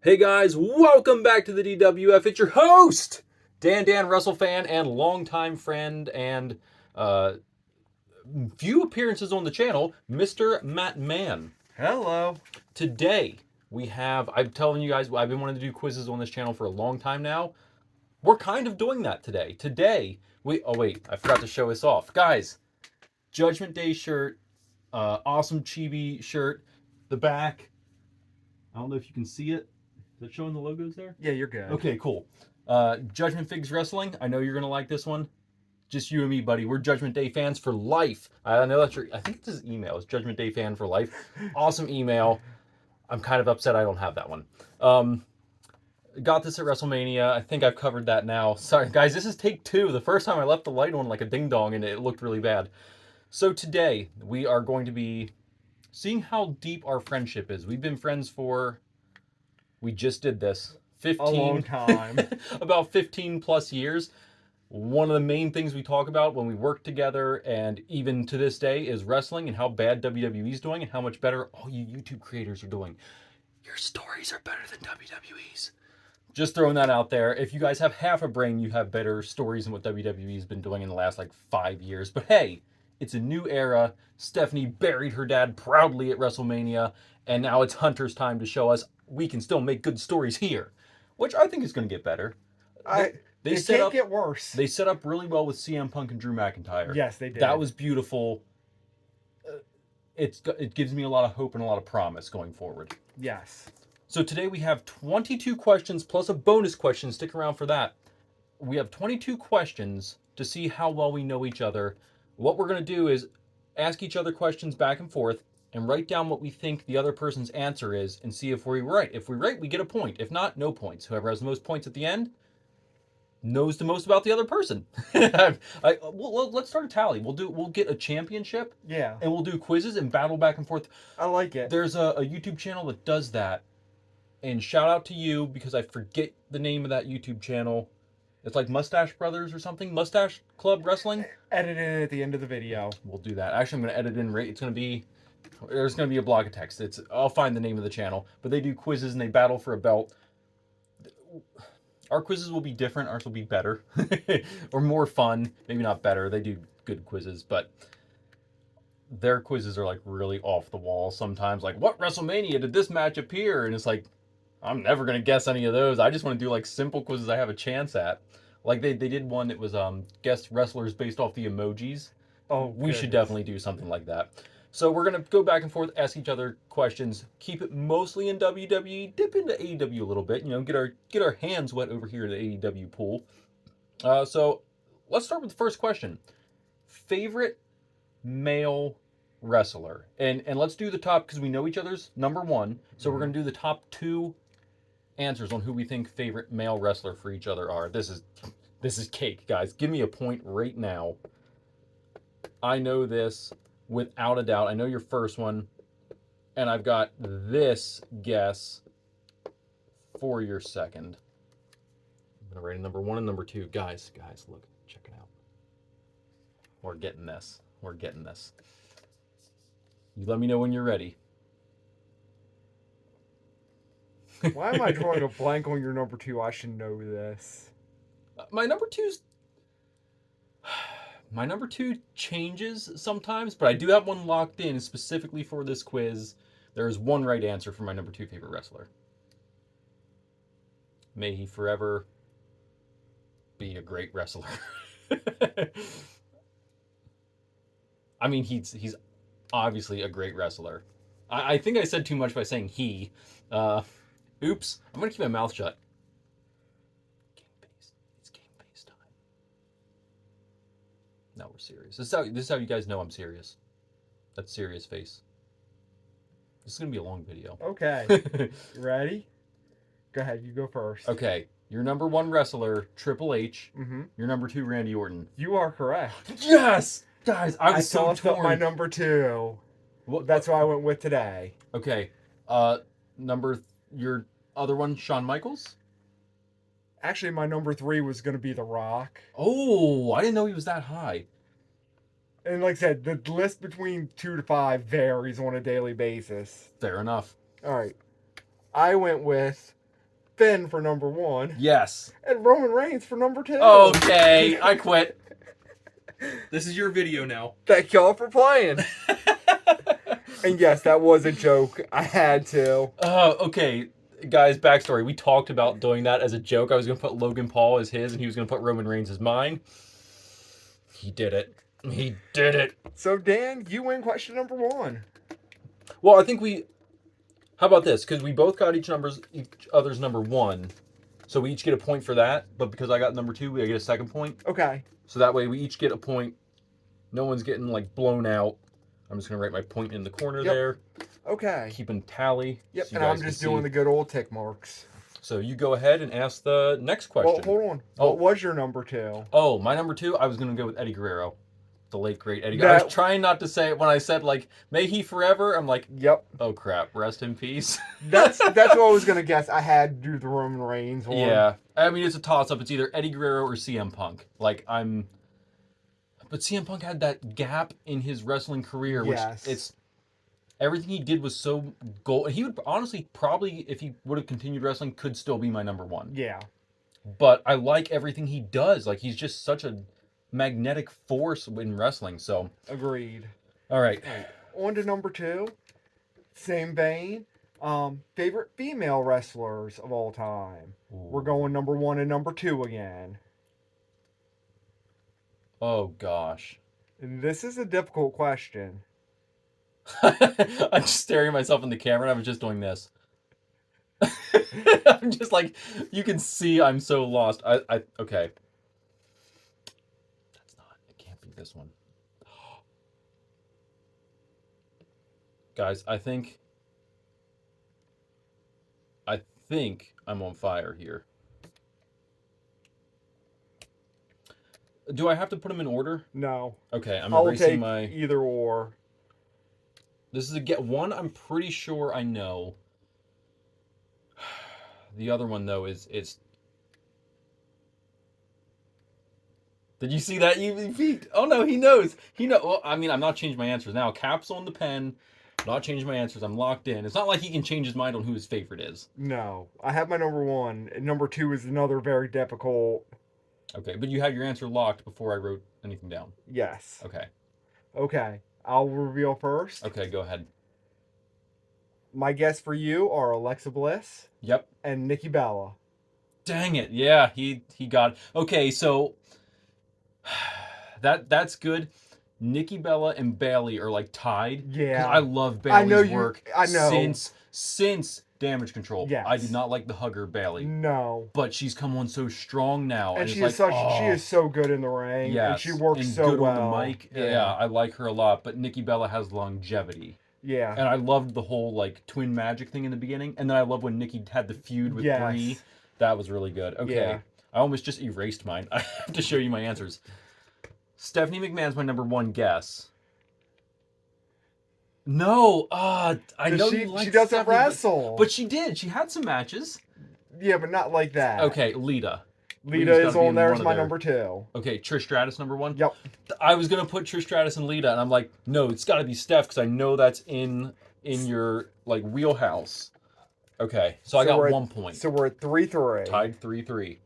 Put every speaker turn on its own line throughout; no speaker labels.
Hey guys, welcome back to the DWF. It's your host, Dan Russell fan and longtime friend and uh, few appearances on the channel, Mr. Matt Mann.
Hello.
Today I'm telling you guys, I've been wanting to do quizzes on this channel for a long time now. We're kind of doing that today. Oh wait, I forgot to show this off. Guys, Judgment Day shirt, awesome chibi shirt, the back. I don't know if you can see it. Is it showing the logos there?
Yeah, you're good.
Okay, cool. Judgment Figs Wrestling. I know you're gonna like this one. Just you and me, buddy. We're Judgment Day fans for life. I know that's your. I think it's his email. It's Judgment Day fan for life. Awesome email. I'm kind of upset I don't have that one. Got this at WrestleMania. I think I've covered that now. Sorry, guys. This is take 2. The first time I left the light on like a ding dong and it looked really bad. So today we are going to be seeing how deep our friendship is. We've been friends for. We just did this. 15
A long time.
About 15 plus years. One of the main things we talk about when we work together and even to this day is wrestling and how bad WWE is doing and how much better all you YouTube creators are doing. Your stories are better than WWE's. Just throwing that out there. If you guys have half a brain, you have better stories than what WWE's been doing in the last like 5 years. But hey, it's a new era. Stephanie buried her dad proudly at WrestleMania, and now it's Hunter's time to show us we can still make good stories here, which I think is going to get better.
They
set
can't
up
get worse.
They set up really well with CM Punk and Drew McIntyre.
Yes, they did.
That was beautiful. It gives me a lot of hope and a lot of promise going forward.
Yes.
So today we have 22 questions plus a bonus question. Stick around for that. We have 22 questions to see how well we know each other. What we're going to do is ask each other questions back and forth and write down what we think the other person's answer is and see if we're right. If we're right, we get a point. If not, no points. Whoever has the most points at the end knows the most about the other person. Let's start a tally. We'll get a championship.
Yeah.
And we'll do quizzes and battle back and forth.
I like it.
There's a YouTube channel that does that. And shout out to you because I forget the name of that YouTube channel. It's like Mustache Brothers or something. Mustache Club Wrestling.
Edit it at the end of the video.
We'll do that. Actually, I'm going to edit in. There's going to be a block of text. I'll find the name of the channel. But they do quizzes and they battle for a belt. Our quizzes will be different. Ours will be better or more fun. Maybe not better. They do good quizzes, but their quizzes are like really off the wall sometimes. Like, what WrestleMania did this match appear? And it's like, I'm never gonna guess any of those. I just want to do like simple quizzes I have a chance at. Like they did one that was guest wrestlers based off the emojis.
Oh,
we should definitely do something like that. So we're gonna go back and forth, ask each other questions, keep it mostly in WWE, dip into AEW a little bit, get our hands wet over here in the AEW pool. So let's start with the first question. Favorite male wrestler. And let's do the top because we know each other's number one. So we're gonna do the top 2 answers on who we think favorite male wrestler for each other are. This is cake, guys. Give me a point right now. I know this without a doubt. I know your first one, and I've got this guess for your second. I'm gonna rate number 1 and number 2. Guys, look, check it out. We're getting this. You let me know when you're ready.
Why am I drawing a blank on your number 2? I should know this.
My number 2 changes sometimes, but I do have one locked in specifically for this quiz. There is one right answer for my number 2 favorite wrestler. May he forever be a great wrestler. I mean, he's obviously a great wrestler. I think I said too much by saying he. Oops. I'm going to keep my mouth shut. It's game-based time. Now we're serious. This is how you guys know I'm serious. That's serious face. This is going to be a long video.
Okay. Ready? Go ahead. You go first.
Okay. Your number 1 wrestler, Triple H.
Mm-hmm.
Your number 2, Randy Orton.
You are correct.
Yes! Guys, I was so
tossed up
torn.
my number 2. That's what I went with today.
Okay. Your other one, Shawn Michaels?
Actually, my number 3 was going to be The Rock.
Oh, I didn't know he was that high.
And like I said, the list between 2 to 5 varies on a daily basis.
Fair enough.
All right. I went with Finn for number 1,
Yes.
and Roman Reigns for number 2.
Okay, I quit. This is your video now.
Thank y'all for playing. And yes, that was a joke. I had to.
Okay, guys, backstory. We talked about doing that as a joke. I was going to put Logan Paul as his, and he was going to put Roman Reigns as mine. He did it. He did it.
So, Dan, you win question number 1.
Well, I think we... How about this? Because we both got each other's number 1. So we each get a point for that. But because I got number 2, we get a second point.
Okay.
So that way we each get a point. No one's getting, like, blown out. I'm just going to write my point in the corner there.
Okay.
Keeping tally.
Yep,
so
and I'm just doing the good old tick marks.
So you go ahead and ask the next question.
Well, hold on.
Oh.
What was your number 2?
Oh, my number 2, I was going to go with Eddie Guerrero. The late, great Eddie Guerrero. I was trying not to say it when I said, like, may he forever. I'm like,
yep.
Oh, crap. Rest in peace.
That's what I was going to guess. I had to do the Roman Reigns one.
Yeah. I mean, it's a toss-up. It's either Eddie Guerrero or CM Punk. Like, But CM Punk had that gap in his wrestling career, which it's... Everything he did was so gold. He would honestly probably, if he would have continued wrestling, could still be my number 1.
Yeah.
But I like everything he does. Like, he's just such a magnetic force in wrestling. So
agreed.
All right.
On to number 2. Same vein. Favorite female wrestlers of all time. Ooh. We're going number 1 and number 2 again.
Oh gosh.
And this is a difficult question.
I'm just staring at myself in the camera and I was just doing this. I'm just like, you can see I'm so lost. Okay. That's not, it can't be this one. Guys, I think I'm on fire here. Do I have to put them in order?
No.
Okay, I'm
I'll
erasing
take
my...
either or.
This is one I'm pretty sure I know. The other one, though, is... Did you see that? Oh, no, he knows. Well, I mean, I'm not changing my answers now. Caps on the pen. Not changing my answers. I'm locked in. It's not like he can change his mind on who his favorite is.
No. I have my number 1. And number 2 is another very difficult...
Okay, but you have your answer locked before I wrote anything down.
Yes.
Okay.
Okay. I'll reveal first.
Okay, go ahead.
My guess for you are Alexa Bliss.
Yep.
And Nikki Bella.
Dang it. Yeah, he got it. Okay, so that's good. Nikki Bella and Bayley are like tied.
Yeah.
I love Bayley's work.
I know.
Since Damage Control.
Yes.
I did not like the hugger Bayley.
No.
But she's come on so strong now.
And she is so good in the ring.
Yes.
And she works
and
so
good
well.
on the mic. Yeah, I like her a lot. But Nikki Bella has longevity.
Yeah.
And I loved the whole like twin magic thing in the beginning. And then I love when Nikki had the feud with Brie. That was really good. Okay. Yeah. I almost just erased mine. I have to show you my answers. Stephanie McMahon's my number 1 guess. No, I know
she doesn't
Stephanie,
wrestle.
but she did. She had some matches.
Yeah, but not like that.
Okay, Lita.
Lita is on there as my number 2.
Okay, Trish Stratus number 1.
Yep.
I was gonna put Trish Stratus and Lita, and I'm like, no, it's got to be Steph because I know that's in your like wheelhouse. Okay, so I got 1 point.
So we're at 3-3.
Tied 3-3.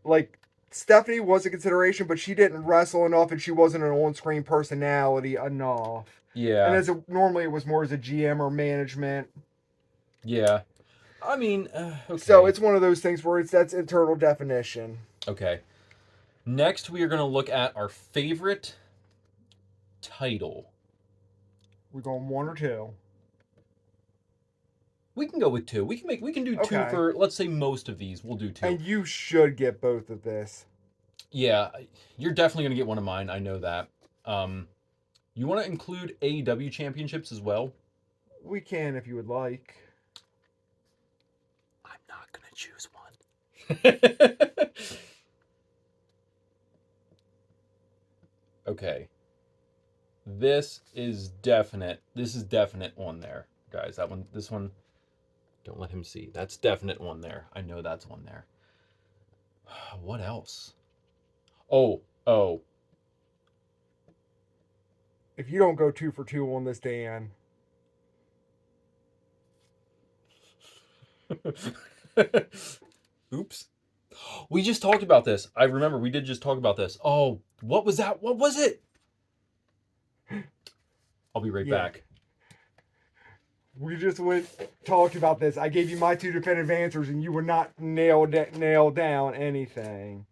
Like Stephanie was a consideration, but she didn't wrestle enough, and she wasn't an on-screen personality enough.
Yeah.
And normally it was more as a GM or management.
Yeah. I mean, okay.
So it's one of those things where that's internal definition.
Okay. Next, we are going to look at our favorite title.
We're going 1 or 2.
We can go with 2. We can do 2 for, let's say, most of these. We'll do 2.
And you should get both of this.
Yeah, you're definitely going to get one of mine. I know that. You want to include AEW championships as well?
We can if you would like.
I'm not going to choose one. Okay. This is definite on there, guys. This one, don't let him see. That's definite one there. I know that's one there. What else? Oh.
If you don't go 2 for 2 on this, Dan.
Oops. We just talked about this. I remember we did just talk about this. Oh, what was that? What was it? I'll be right
Yeah.
back.
We just talked about this. I gave you my two definitive answers, and you would not nail down anything.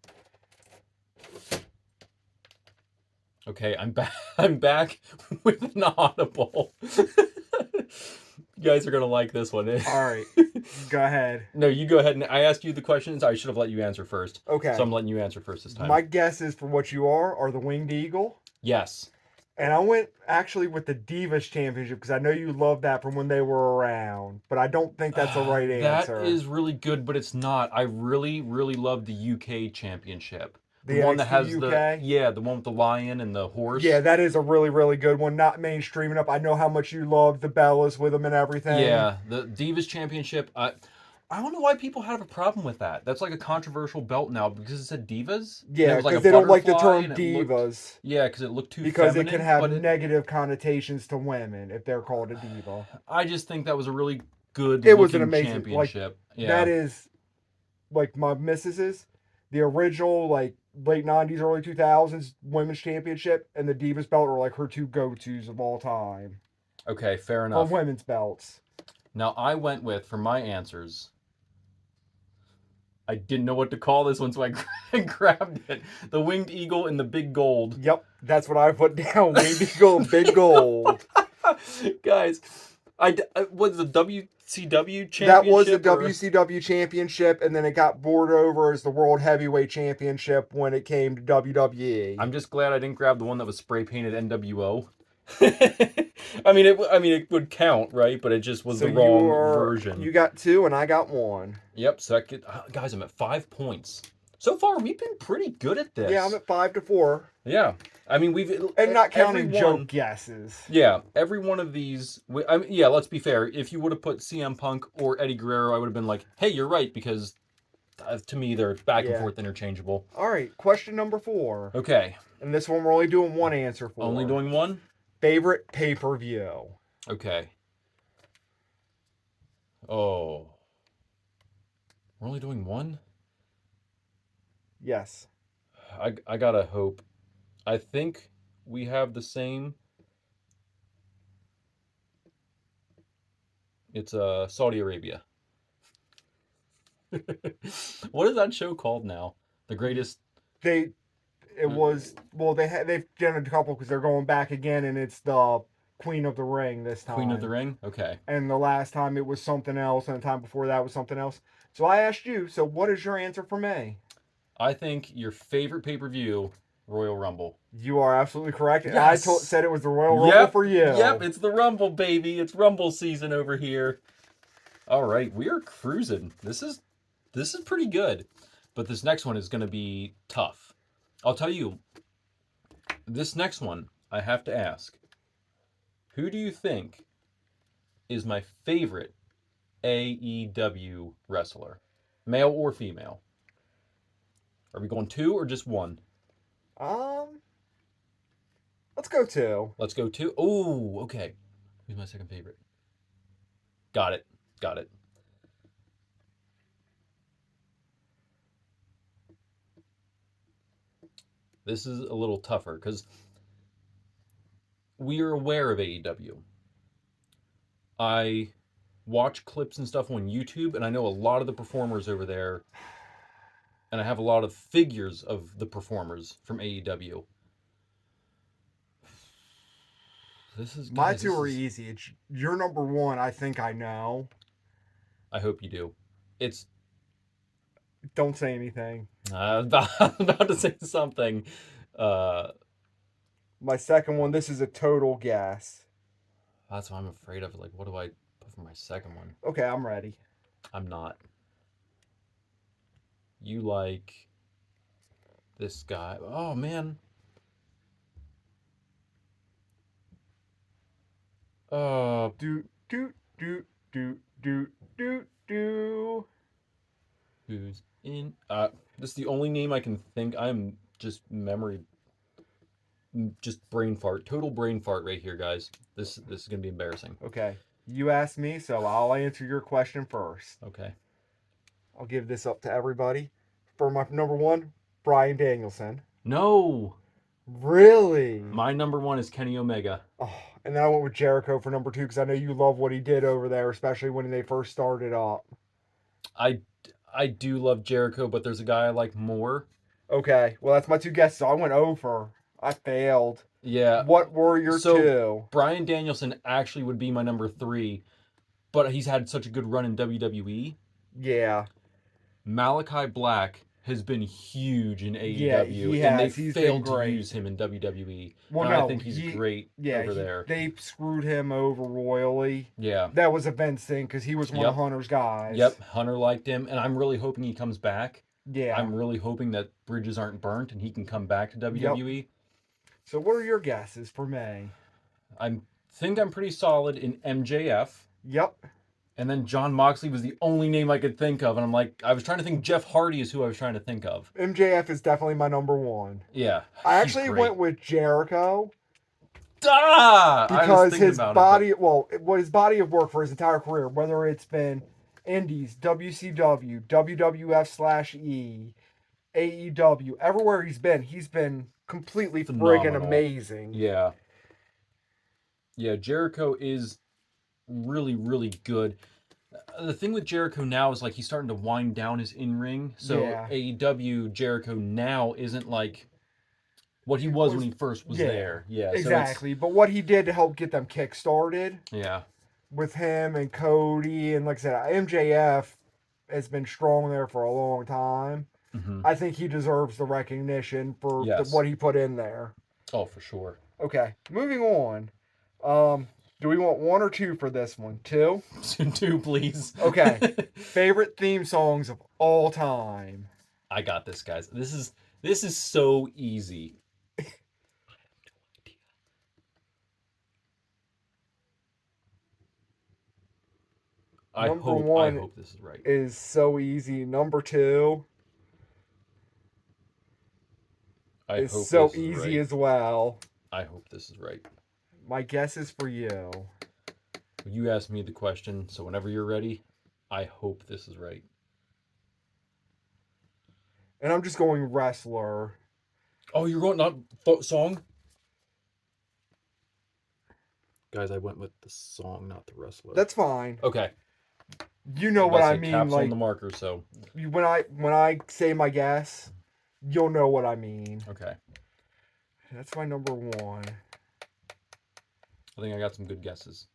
Okay, I'm back. I'm back with an audible. You guys are gonna like this one.
All right, go ahead.
No, you go ahead. And I asked you the questions. I should have let you answer first.
Okay.
So I'm letting you answer first this time.
My guesses for what you are the Winged Eagle.
Yes.
And I went actually with the Divas Championship because I know you love that from when they were around, but I don't think that's the right answer.
That is really good, but it's not. I really, really love the UK Championship.
The
one that
NXT
has
UK?
the one with the lion and the horse.
Yeah, that is a really, really good one. Not mainstreaming up. I know how much you love the Bellas with them and everything.
Yeah, the Divas Championship. I don't know why people have a problem with that. That's like a controversial belt now because it said divas.
Yeah,
because
because they don't like the term divas.
Yeah, because it looked too
because
feminine.
it can have negative connotations to women if they're called a diva.
I just think that was a really good
It was an amazing
championship.
Like, that is like my missus's, the original like late 90s, early 2000s women's championship and the Divas belt are like her two go-tos of all time.
Okay, fair enough.
For women's belts.
Now I went with, for my answers, I didn't know what to call this one, so I grabbed it. The Winged Eagle and the Big Gold.
Yep, that's what I put down. Winged Eagle and Big Gold.
Guys, was the WCW championship?
That was the WCW championship, and then it got bored over as the World Heavyweight Championship when it came to WWE.
I'm just glad I didn't grab the one that was spray painted NWO. I mean, it would count, right? But it just was the wrong version.
You got 2, and I got 1.
Yep. So guys, I'm at 5 points. So far, we've been pretty good at this.
Yeah, I'm at 5-4.
Yeah. I mean,
and not counting joke guesses.
Yeah, every one of these. I mean, yeah. Let's be fair. If you would have put CM Punk or Eddie Guerrero, I would have been like, "Hey, you're right," because to me they're back and forth interchangeable.
All right, question number 4.
Okay.
And this one we're only doing one answer for.
Only doing one?
Favorite pay-per-view.
Okay. Oh. We're only doing one?
Yes.
I gotta hope. I think we have the same. It's Saudi Arabia. What is that show called now? The Greatest.
They've done a couple because they're going back again, and it's the Queen of the Ring this time.
Queen of the Ring? Okay.
And the last time it was something else, and the time before that was something else. So I asked you, so what is your answer for me?
I think your favorite pay-per-view, Royal Rumble.
You are absolutely correct.
Yes.
I said it was the Royal Rumble for you.
Yep, it's the Rumble, baby. It's Rumble season over here. All right, we are cruising. This is pretty good. But this next one is going to be tough. I'll tell you, this next one, I have to ask, who do you think is my favorite AEW wrestler? Male or female? Are we going 2 or just 1?
Let's go 2.
Let's go 2. Oh, okay. Who's my second favorite? Got it. This is a little tougher because we are aware of AEW. I watch clips and stuff on YouTube, and I know a lot of the performers over there, and I have a lot of figures of the performers from AEW.
My 2 are easy. You're number 1. I think I know.
I hope you do.
Don't say anything.
I was about to say something.
My second one, this is a total guess.
That's what I'm afraid of. Like, what do I put for my second one?
Okay, I'm ready.
I'm not. You like this guy. Oh, man.
Do.
Who's in? This is the only name I can think. I'm just brain fart. Total brain fart right here, guys. This is gonna be embarrassing.
Okay, you asked me, so I'll answer your question first.
Okay.
I'll give this up to everybody. For my number one, Bryan Danielson.
No,
Really?
my number one is Kenny Omega.
Oh, and then I went with Jericho for number two because I know you love what he did over there, especially when they first started up.
I I do love Jericho, but there's a guy I like more.
Okay, well, that's my two guesses. I went over. I failed.
Yeah.
What were your
So
two?
Bryan Danielson actually would be my number three, but he's had such a good run in WWE.
Yeah.
Malachi Black has been huge in
Yeah,
AEW,
he
and they
has. He's been
failed to
great.
use him in WWE.
Well,
And I
no,
think he's great
yeah,
over there.
they screwed him over royally.
Yeah.
That was a Vince thing because he was one of
Yep.
Hunter's guys.
Yep. Hunter liked him, and I'm really hoping he comes back.
Yeah.
I'm really hoping that bridges aren't burnt and he can come back to WWE.
So, what are your guesses for May?
I think I'm pretty solid in MJF.
Yep.
And then John Moxley was the only name I could think of. And I'm like, I was trying to think Jeff Hardy is who I was trying to think of.
MJF is definitely my number one.
Yeah.
I
he's
actually
great.
went with Jericho
Ah!
because his body,
it,
his body of work for his entire career, whether it's been Indies, WCW, WWF/E, AEW, everywhere he's been completely friggin'
Phenomenal.
amazing.
Yeah. Yeah, Jericho is really, really good. The thing with Jericho now is like he's starting to wind down his in-ring. So
Yeah.
AEW Jericho now isn't like what he was when he first was
Yeah,
there. Yeah,
Exactly. But what he did to help get them kick-started
So yeah.
with him and Cody, and like I said, MJF has been strong there for a long time.
Hmm.
I think he deserves the recognition for
Yes.
what he put in there.
Oh, for sure.
Okay, moving on. Do we want one or two for this one? Two?
Two, please.
Okay. Favorite theme songs of all time.
I got this, guys. This is so easy. I
Number
hope
one
this is right.
Is so easy. Number two
I
is
hope
so
this is
easy
right.
as well.
I hope this is right.
My guess is for you.
You asked me the question, so whenever you're ready, I hope this is right.
And I'm just going wrestler.
Oh, you're going not song? Guys, I went with the song, not the wrestler.
That's fine.
Okay.
You know what I
Say
mean.
caps
Like
on the marker, so
when I say my guess, you'll know what I mean.
okay.
That's my number one.
I think I got some good guesses.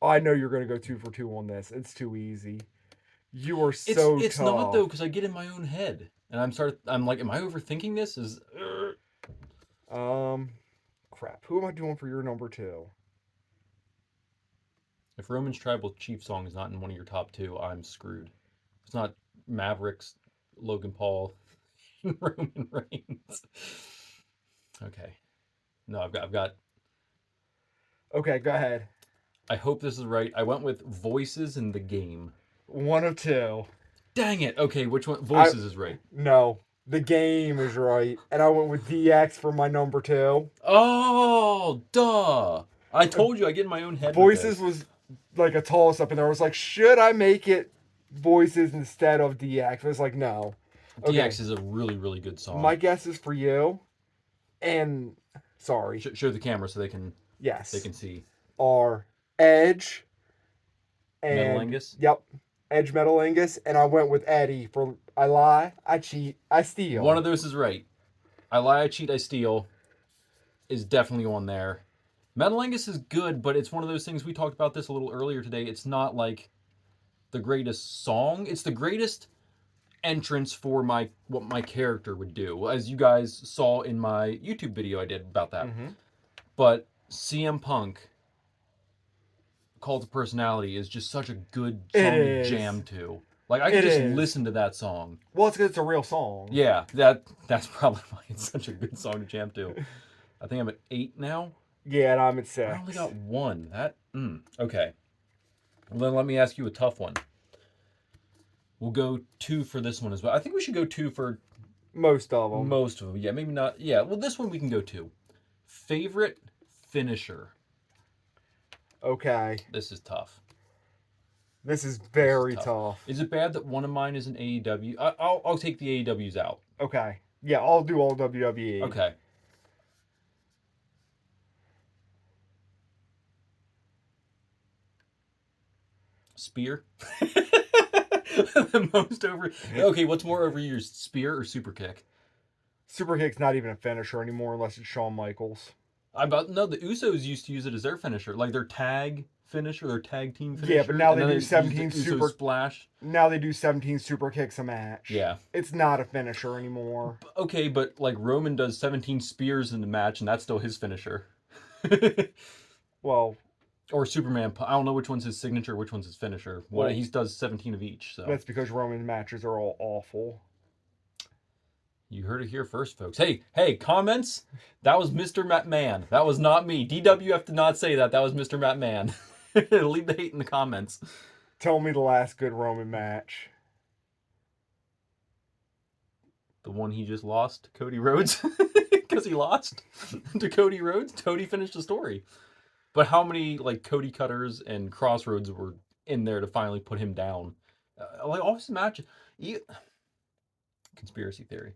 I know you're gonna go 2 for 2 on this. It's too easy. You are so
It's
tough.
not though, because I get in my own head and I'm like, am I overthinking this?
Crap. Who am I doing for your number two?
If Roman's Tribal Chief song is not in one of your top two, I'm screwed. It's not Mavericks, Logan Paul, and Roman Reigns. Okay. No, I've got.
Okay, go ahead.
I hope this is right. I went with Voices in the Game.
One of two.
Dang it. Okay, which one? Voices is right.
No, the game is right, and I went with DX for my number two.
Oh, duh. I told you I get in my own head.
Voices was like a toss up, and I was like, should I make it Voices instead of DX? I was like, no. Okay.
DX is a really, really good song.
My guess is for you, and sorry.
Show the camera so they can see.
Are Edge and
Metalingus?
Yep, Edge Metalingus, and I went with Eddie for I lie, I cheat, I steal.
One of those is right. I lie, I cheat, I steal is definitely on there. Metalingus is good, but it's one of those things we talked about this a little earlier today. It's not like the greatest song. It's the greatest entrance for what my character would do, as you guys saw in my YouTube video I did about that.
Mm-hmm.
But CM Punk, Cult of Personality, is just such a good song to jam to. Like, I could just listen to that song.
Well, it's because it's a real song.
Yeah, that's probably why it's such a good song to jam to. I think I'm at 8 now.
Yeah, and I'm at 6.
I only got 1. Okay. Well, then let me ask you a tough one. We'll go 2 for this one as well. I think we should go 2 for
most of them.
Most of them. Yeah, maybe not. Yeah, well, this one we can go 2. Favorite finisher.
Okay.
This is tough.
This is very
tough.
tough.
Is it bad that one of mine is an AEW? I'll take the AEWs out.
Okay. Yeah, I'll do all WWE.
Okay. Spear. The most over. Okay, what's more overused, spear or super kick?
Super kick's not even a finisher anymore unless it's Shawn Michaels.
No. The Usos used to use it as their finisher, like their tag finisher, their tag team finisher.
Yeah, but now
and
they
then
do
used
17
the Usos
super
splash.
Now they do 17 super kicks a match.
Yeah.
It's not a finisher anymore.
Okay, but like Roman does 17 spears in the match, and that's still his finisher.
Well,
or Superman. I don't know which one's his signature, which one's his finisher.
Well,
He does 17 of each. So
that's because Roman matches are all awful.
you heard it here first, folks. Hey, comments? That was Mr. Matt Man. That was not me. DWF did not say that. That was Mr. Matt Man. Leave the hate in the comments.
Tell me the last good Roman match.
The one he just lost to Cody Rhodes. Because he lost to Cody Rhodes. Cody finished the story. But how many like Cody Cutters and Crossroads were in there to finally put him down? Like all his matches. Conspiracy theory.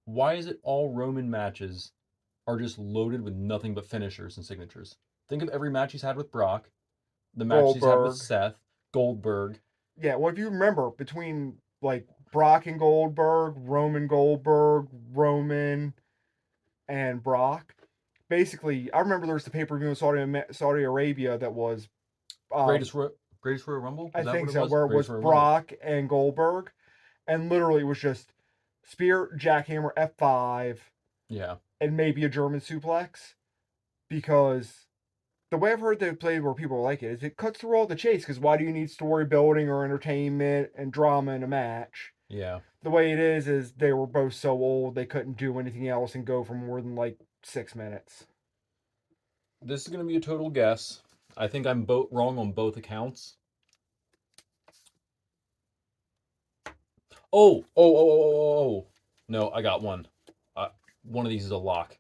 Why is it all Roman matches are just loaded with nothing but finishers and signatures? Think of every match he's had with Brock, the match he's had with Seth, Goldberg.
Yeah, well, if you remember, between like Brock and Goldberg, Roman, and Brock, basically, I remember there was the pay-per-view in Saudi Arabia that was
Greatest Royal Rumble?
I think so, where it was Brock and Goldberg, and literally it was just spear, jackhammer, F5,
yeah,
and maybe a German suplex, because the way I've heard they played where people like it is it cuts through all the chase, because why do you need story building or entertainment and drama in a match?
Yeah.
The way it is they were both so old they couldn't do anything else and go for more than like 6 minutes.
This is going to be a total guess. I think I'm wrong on both accounts. Oh. No, I got one. One of these is a lock.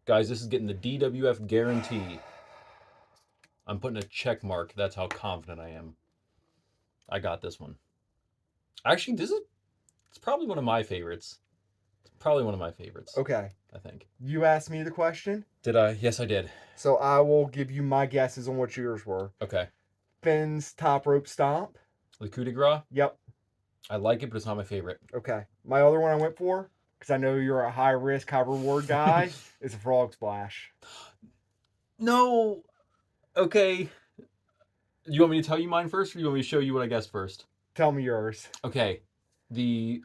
Guys, this is getting the DWF guarantee. I'm putting a check mark. That's how confident I am. I got this one. Actually, it's probably one of my favorites.
Okay.
I think.
You asked me the question?
Did I? Yes, I did.
So I will give you my guesses on what yours were.
Okay.
Finn's top rope stomp.
The coup de grace?
Yep.
I like it, but it's not my favorite.
Okay. My other one I went for, because I know you're a high risk, high reward guy, is a frog splash.
No. Okay. You want me to tell you mine first, or you want me to show you what I guessed first?
Tell me yours.
Okay. The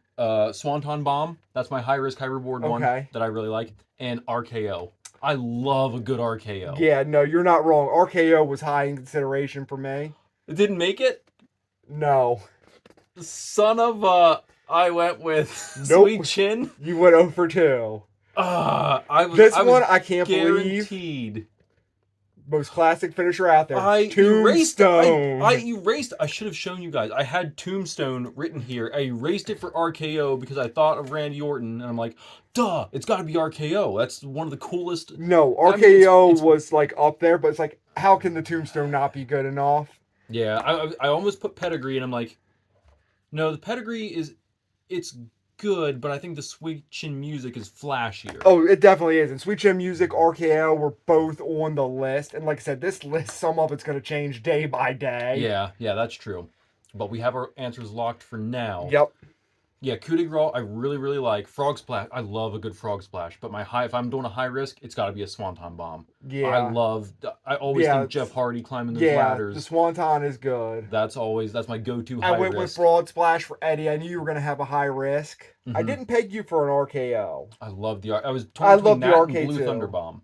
Swanton Bomb. That's my high risk, high reward one that I really like. And RKO. I love a good RKO.
Yeah, no, you're not wrong. RKO was high in consideration for me.
It didn't make it?
No.
Son of a... I went with Sweet Chin.
You went 0 for 2.
I
can't
believe.
Most classic finisher out there.
Tombstone. I should have shown you guys. I had Tombstone written here. I erased it for RKO because I thought of Randy Orton, and I'm like, duh, it's got to be RKO. That's one of the coolest.
No, RKO was like up there, but it's like, how can the Tombstone not be good enough?
Yeah, I almost put Pedigree, and I'm like, no, the Pedigree it's good, but I think the Sweet Chin Music is flashier.
Oh, it definitely is. And Sweet Chin Music, RKO were both on the list. And like I said, this list, some of it's going to change day by day.
Yeah, that's true. But we have our answers locked for now.
Yep.
Yeah, coup de grace, I really, really like. Frog splash, I love a good frog splash. But if I'm doing a high risk, it's got to be a Swanton Bomb.
Yeah.
I always think Jeff Hardy climbing those ladders.
The Swanton is good.
That's my go-to high risk.
I went with Broad Splash for Eddie. I knew you were going to have a high risk. Mm-hmm. I didn't peg you for an RKO.
I love the I was torn between that and Blue Thunder Bomb.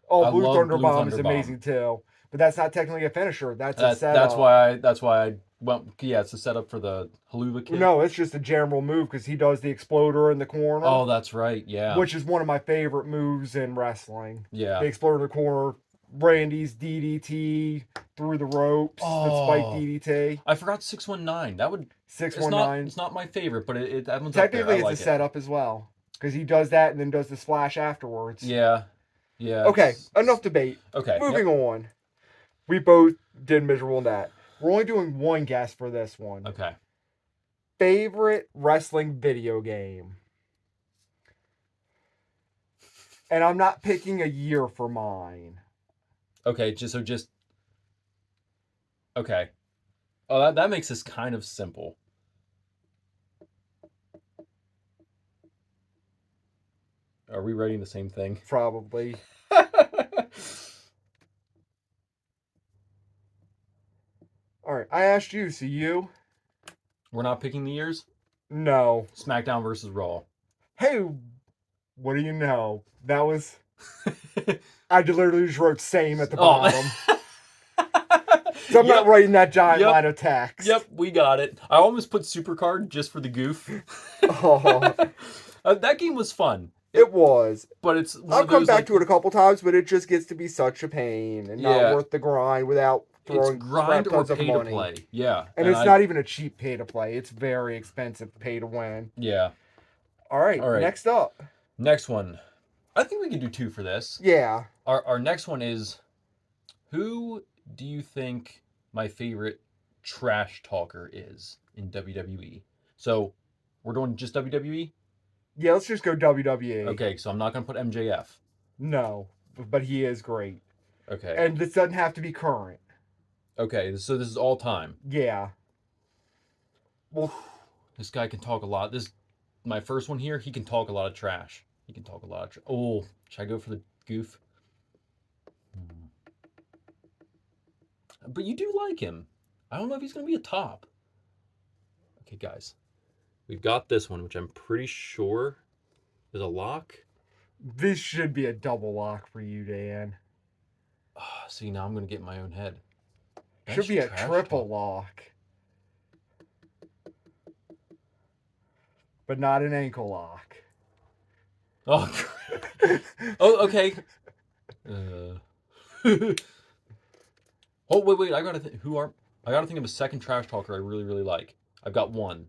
Oh, Blue Thunder Bomb is amazing too. But that's not technically a finisher. That's a setup.
That's why I went. Yeah, it's a setup for the Haluva Kid.
No, it's just a general move because he does the exploder in the corner.
Oh, that's right. Yeah.
Which is one of my favorite moves in wrestling.
Yeah.
The exploder in the corner, Randy's DDT through the ropes, the spike DDT.
I forgot 619. That would
619.
It's not my favorite, but that one's
technically
up there.
It's a setup as well because he does that and then does the splash afterwards.
Yeah. Yeah.
Okay, enough debate.
Okay.
Moving
Yep.
on. We both did miserable in that. We're only doing one guess for this one.
Okay.
Favorite wrestling video game. And I'm not picking a year for mine.
Okay. Just. Okay. Oh, that makes this kind of simple. Are we writing the same thing?
Probably. All right, I asked you, so you?
We're not picking the years?
No.
SmackDown versus Raw.
Hey, what do you know? That was. I literally just wrote same at the bottom. So I'm not writing that giant line of text.
Yep, we got it. I almost put Supercard just for the goof.
Oh.
That game was fun.
It was.
But it's one
I've
of those,
come back
like,
to it a couple times, but it just gets to be such a pain and
Yeah.
not worth the grind without
it's
throwing
grind
crap
or
tons of
pay to
money.
play. Yeah.
And it's not even a cheap pay to play. It's very expensive pay to win.
Yeah.
All right. Next up.
Next one. I think we can do two for this.
Yeah.
Our next one is, who do you think my favorite trash talker is in WWE? So we're doing just WWE?
Yeah, let's just go WWE.
Okay, so I'm not going to put MJF.
No, but he is great.
Okay.
And this doesn't have to be current.
Okay, so this is all time.
Yeah. Well,
this guy can talk a lot. My first one here, he can talk a lot of trash. He can talk a lot of Oh, should I go for the goof? But you do like him. I don't know if he's going to be a top. Okay, guys. We've got this one, which I'm pretty sure is a lock.
This should be a double lock for you, Dan.
See, now I'm going to get in my own head.
Should be a triple lock. But not an ankle lock.
Oh, oh, okay. Oh, wait. I gotta think. I gotta think of a second trash talker I really, really like. I've got one.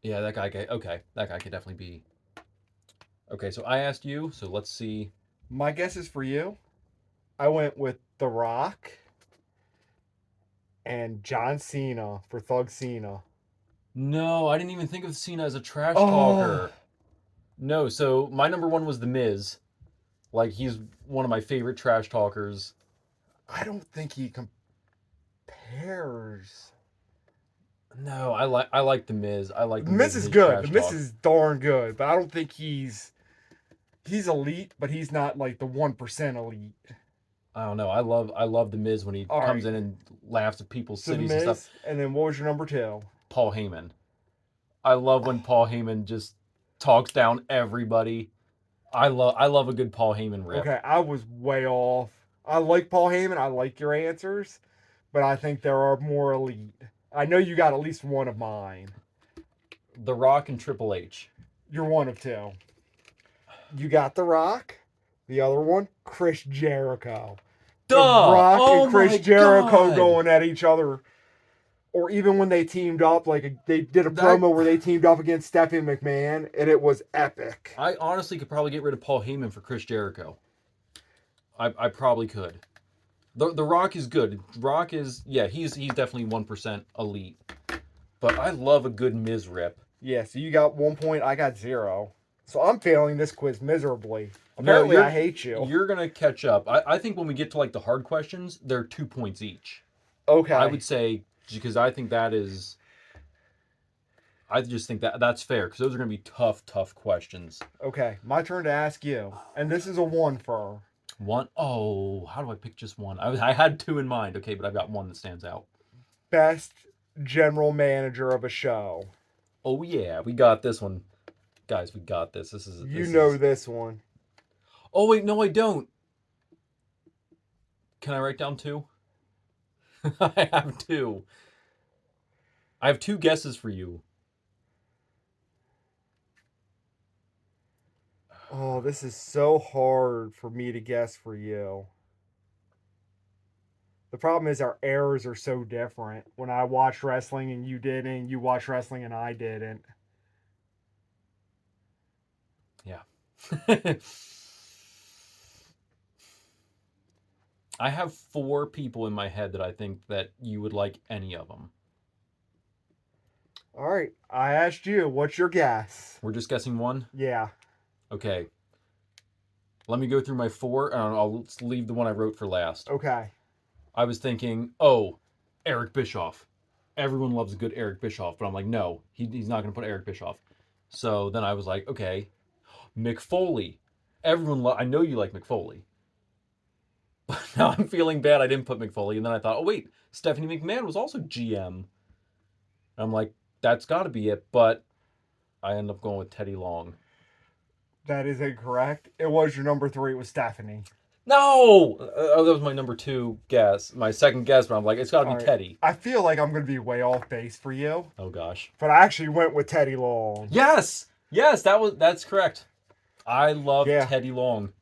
Yeah, that guy. Okay, that guy could definitely be. Okay, so I asked you. So let's see.
My guess is for you. I went with The Rock and John Cena for Thug Cena.
No, I didn't even think of Cena as a trash talker. No, so my number one was The Miz. Like, he's one of my favorite trash talkers.
I don't think he compares.
No, I like The Miz. I like
The Miz is good. The Miz is darn good, but I don't think he's elite, but he's not like the 1% elite.
I don't know. I love The Miz when he comes in and laughs at people's cities and stuff.
And then what was your number two?
Paul Heyman. I love when Paul Heyman just talks down everybody. I love a good Paul Heyman rip.
Okay, I was way off. I like Paul Heyman. I like your answers, but I think there are more elite. I know you got at least one of mine.
The Rock and Triple H.
You're one of two. You got The Rock. The other one, Chris Jericho.
Duh!
The Rock and Chris Jericho going at each other. Or even when they teamed up, like they did a promo where they teamed up against Stephanie McMahon, and it was epic.
I honestly could probably get rid of Paul Heyman for Chris Jericho. I probably could. The Rock is good. Rock is, yeah, he's definitely 1% elite. But I love a good Miz rip.
Yeah, so you got 1 point, I got 0. So I'm failing this quiz miserably. Apparently, I hate you.
You're going to catch up. I think when we get to like the hard questions, they're 2 points each.
Okay.
I would say, because I think that is... I just think that's fair, because those are going to be tough questions.
Okay, my turn to ask you. And this is a 1 for...
One? Oh, how do I pick just one? I had 2 in mind, okay, but I've got one that stands out.
Best general manager of a show.
Oh, yeah, we got this one. Guys, we got this. This
know this one.
Oh, wait, no, I don't. Can I write down 2? I have 2. I have 2 guesses for you.
Oh, this is so hard for me to guess for you. The problem is our errors are so different. When I watched wrestling and you didn't, you watched wrestling and I didn't.
I have 4 people in my head that I think that you would like any of them.
All right. I asked you, what's your guess?
We're just guessing one?
Yeah.
Okay. Let me go through my 4, and I'll leave the one I wrote for last.
Okay.
I was thinking, oh, Eric Bischoff. Everyone loves a good Eric Bischoff, but I'm like, no, he's not going to put Eric Bischoff. So then I was like, okay, Mick Foley. I know you like Mick Foley. But now I'm feeling bad I didn't put Mick Foley. And then I thought, oh, wait, Stephanie McMahon was also GM. I'm like, that's got to be it. But I end up going with Teddy Long.
That is incorrect. It was your number 3. It was Stephanie.
No! That was my number 2 guess. My second guess, but I'm like, it's got to be
All right.
Teddy.
I feel like I'm going to be way off base for you,
Oh, gosh.
but I actually went with Teddy Long.
Yes! Yes, that's correct. I love
Yeah.
Teddy Long.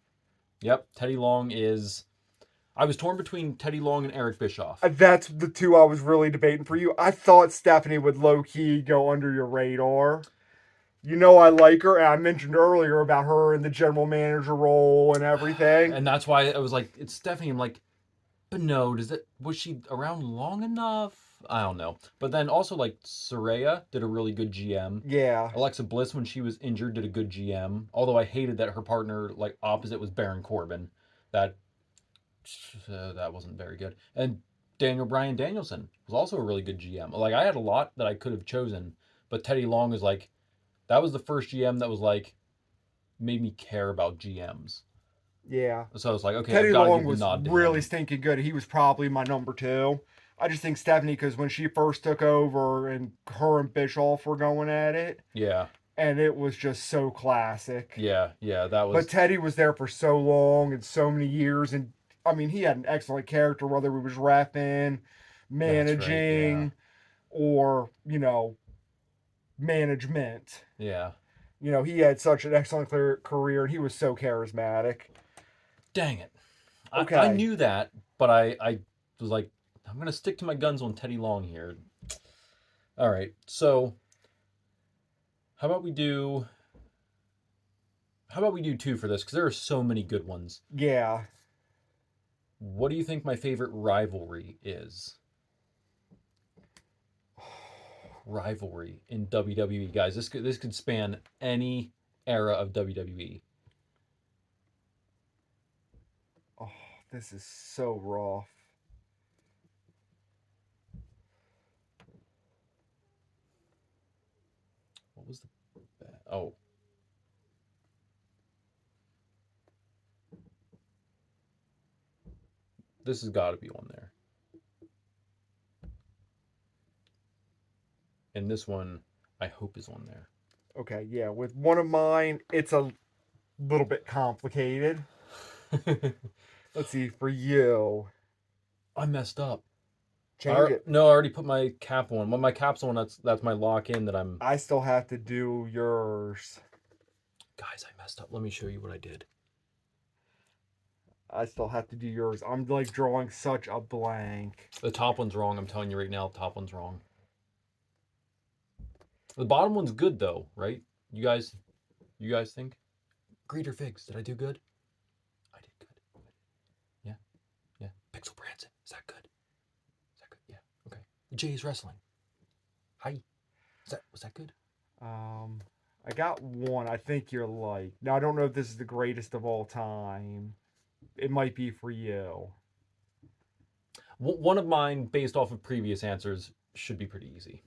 Yep, Teddy Long is... I was torn between Teddy Long and Eric Bischoff.
That's the 2 I was really debating for you. I thought Stephanie would low-key go under your radar. You know I like her, and I mentioned earlier about her in the general manager role and everything.
And that's why I was like, it's Stephanie. I'm like, but no, was she around long enough? I don't know. But then also like Saraya did a really good GM.
Yeah.
Alexa Bliss, when she was injured, did a good GM. Although I hated that her partner, like opposite, was Baron Corbin. That wasn't very good. And Daniel Bryan Danielson was also a really good GM. Like I had a lot that I could have chosen, but Teddy Long is like, that was the first GM that was like, made me care about GMs.
Yeah.
So I was like, okay,
Teddy
I've got to
Long
give the
was
nod to
really
him.
stinking good. He was probably my number 2. I just think Stephanie, because when she first took over and her and Bischoff were going at it,
Yeah,
and it was just so classic.
yeah, that was.
But Teddy was there for so long and so many years, and I mean, he had an excellent character, whether he was rapping, managing, or management.
Yeah.
He had such an excellent career, and he was so charismatic.
Dang it.
Okay.
I knew that, but I was like, I'm gonna stick to my guns on Teddy Long here. All right, so how about we do 2 for this? Because there are so many good ones.
Yeah.
What do you think my favorite rivalry is? Rivalry in WWE, guys. This could span any era of WWE.
Oh, this is so rough.
What was the... Oh. This has got to be on there. And this one, I hope, is on there.
Okay, yeah. With one of mine, it's a little bit complicated. Let's see, for you.
I messed up.
Change it.
No, I already put my cap on. When my cap's on, that's my lock in that I'm...
I still have to do yours.
Guys, I messed up. Let me show you what I did.
I still have to do yours. I'm like drawing such a blank.
The top one's wrong. I'm telling you right now, the top one's wrong. The bottom one's good though, right? You guys think? Greeter Figs, did I do good? I did good. Yeah. Pixel Branson, is that good? Yeah. Okay. Jay's Wrestling. Hi. Was that good?
I got one I think you're like. Now I don't know if this is the greatest of all time. It might be for you.
One of mine, based off of previous answers, should be pretty easy.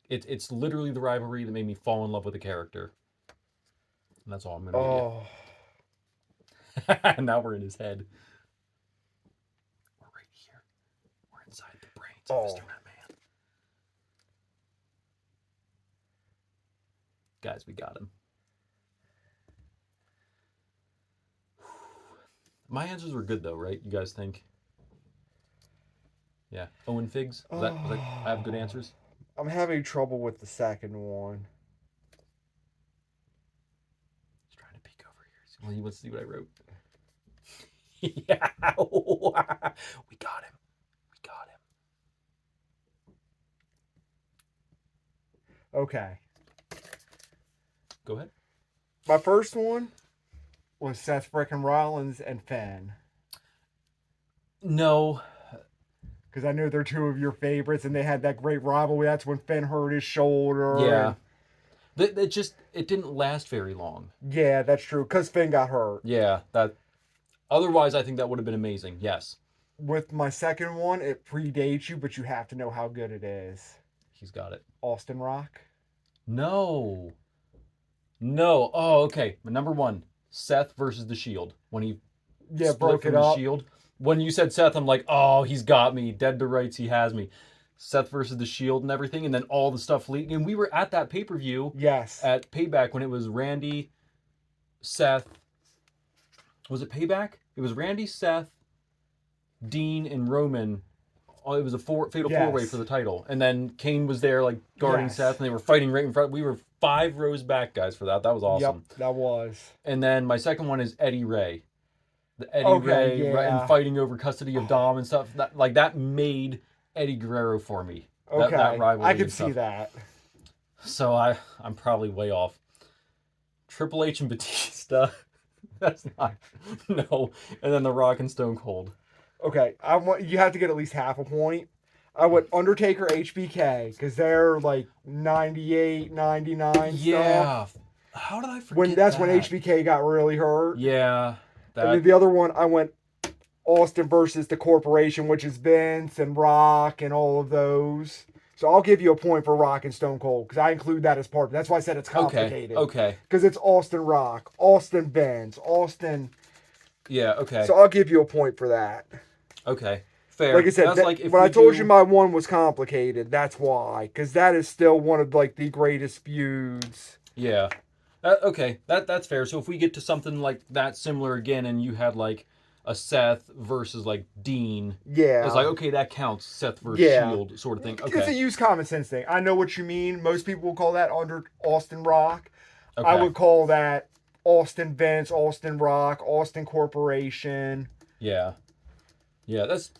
It's literally the rivalry that made me fall in love with the character. And that's all I'm gonna Now we're in his head. We're right here. We're inside the brains of Mr. Nutman. Guys, we got him. My answers were good though, right? You guys think? Yeah. Owen Figs? Was that I have good answers?
I'm having trouble with the second one.
Just trying to peek over here. Well, let's see what I wrote. Yeah. We got him.
Okay.
Go ahead.
My first one was Seth frickin' Rollins and Finn.
No.
Because I know they're two of your favorites, and they had that great rivalry. That's when Finn hurt his shoulder.
Yeah. It didn't last very long.
Yeah, that's true. Because Finn got hurt.
Yeah, that. Otherwise, I think that would have been amazing. Yes,
With my second one, it predates you, but you have to know how good it is.
he's got it.
Austin Rock.
No. No. Oh, okay. My number one, Seth versus the Shield. When he
Yeah,
split
broke
from
it
the
up.
Shield. When you said Seth, I'm like, oh, he's got me. Dead to rights, he has me. Seth versus the Shield and everything, and then all the stuff leaking. And we were at that pay-per-view
Yes.
at Payback when it was Randy, Seth. Was it Payback? It was Randy, Seth, Dean, and Roman. Oh, it was a fatal
Yes.
four-way for the title. And then Kane was there, like, guarding
Yes.
Seth, and they were fighting right in front. We were 5 rows back, guys, for that. That was awesome.
Yep, that was.
And then my second one is Eddie Ray. The Eddie
Okay,
Ray
yeah.
and fighting over custody of Dom and stuff. That made Eddie Guerrero for me.
Okay,
That rivalry
I can
and
see
stuff.
that.
So I'm probably way off. Triple H and Batista. That's not no. And then The Rock and Stone Cold.
Okay, I want you have to get at least half a point. I went Undertaker HBK because they're like 98, 99 stuff.
Yeah. How did I forget
That's
that?
when HBK got really hurt.
Yeah.
And then the other one, I went Austin versus the Corporation, which is Vince and Rock and all of those. So I'll give you a point for Rock and Stone Cold because I include that as part. That's why I said it's complicated.
Okay.
Because it's Austin Rock, Austin Vince, Austin.
Yeah, okay.
So I'll give you a point for that.
Okay. Fair.
Like I said,
That's like if
when
we
I told
do-
you my one was complicated, that's why. Because that is still one of like the greatest feuds.
Yeah. Okay, that's fair. So if we get to something like that similar again, and you had like a Seth versus like Dean,
Yeah.
it's like okay, that counts. Seth versus
Yeah.
Shield sort of thing.
It's a
Okay.
use common sense thing. I know what you mean. Most people will call that under Austin Rock.
Okay.
I would call that Austin Vince, Austin Rock, Austin Corporation.
Yeah. Yeah. That's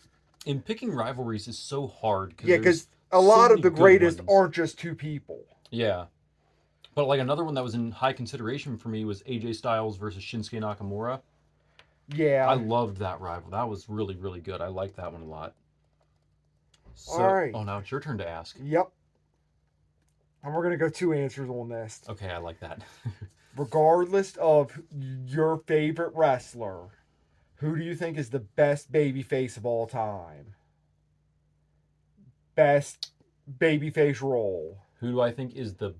in picking rivalries is so hard.
Yeah,
there's
because a lot
so
of the
many good
greatest
ones.
aren't just two people.
Yeah. But like another one that was in high consideration for me was AJ Styles versus Shinsuke Nakamura.
Yeah.
I loved that rival. That was really, really good. I liked that one a lot. So,
All right.
Oh, now it's your turn to ask.
Yep. And we're going to go two answers on this.
Okay, I like that.
Regardless of your favorite wrestler, who do you think is the best babyface of all time? Best babyface role.
Who do I think is the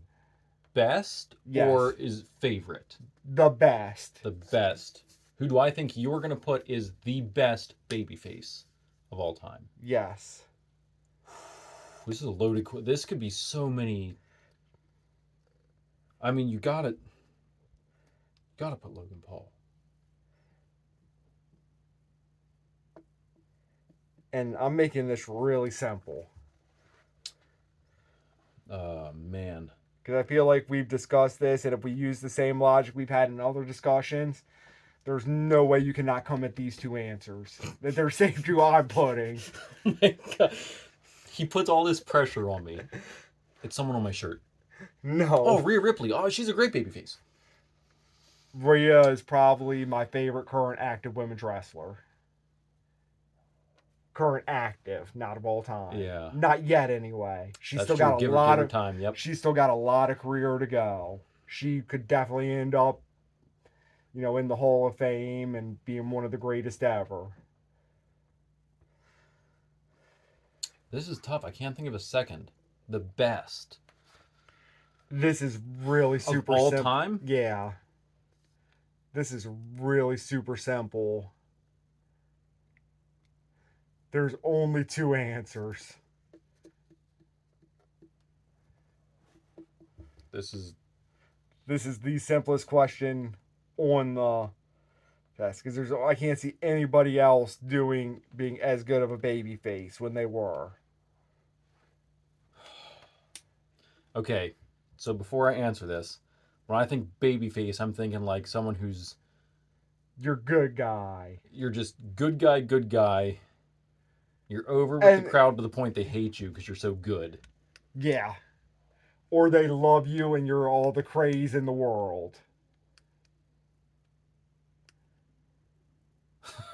best
Yes.
or is favorite?
The best.
The best. Who do I think you're going to put is the best babyface of all time?
Yes.
This is a loaded. This could be so many. I mean, you gotta put Logan Paul.
And I'm making this really simple
Man.
because I feel like we've discussed this, and if we use the same logic we've had in other discussions, there's no way you cannot come at these two answers. That they're same two I'm putting.
Oh my God. He puts all this pressure on me. It's someone on my shirt.
No.
Oh, Rhea Ripley. Oh, she's a great babyface.
Rhea is probably my favorite current active women's wrestler. Current active, not of all time.
Yeah.
Not yet, anyway. She's
That's
still
true.
got a
Give
lot
her
of
time. Yep.
She's still got a lot of career to go. She could definitely end up, in the Hall of Fame and being one of the greatest ever.
This is tough. I can't think of a second. The best
This is really super
of all
simple.
time.
Yeah. This is really super simple. There's only two answers.
This is
This is the simplest question on the test because I can't see anybody else being as good of a baby face when they were.
okay. So before I answer this, when I think babyface, I'm thinking like someone who's
You're good guy.
you're just good guy. You're over with the
And-
crowd to the point they hate you because you're so good.
Yeah. Or they love you and you're all the craze in the world.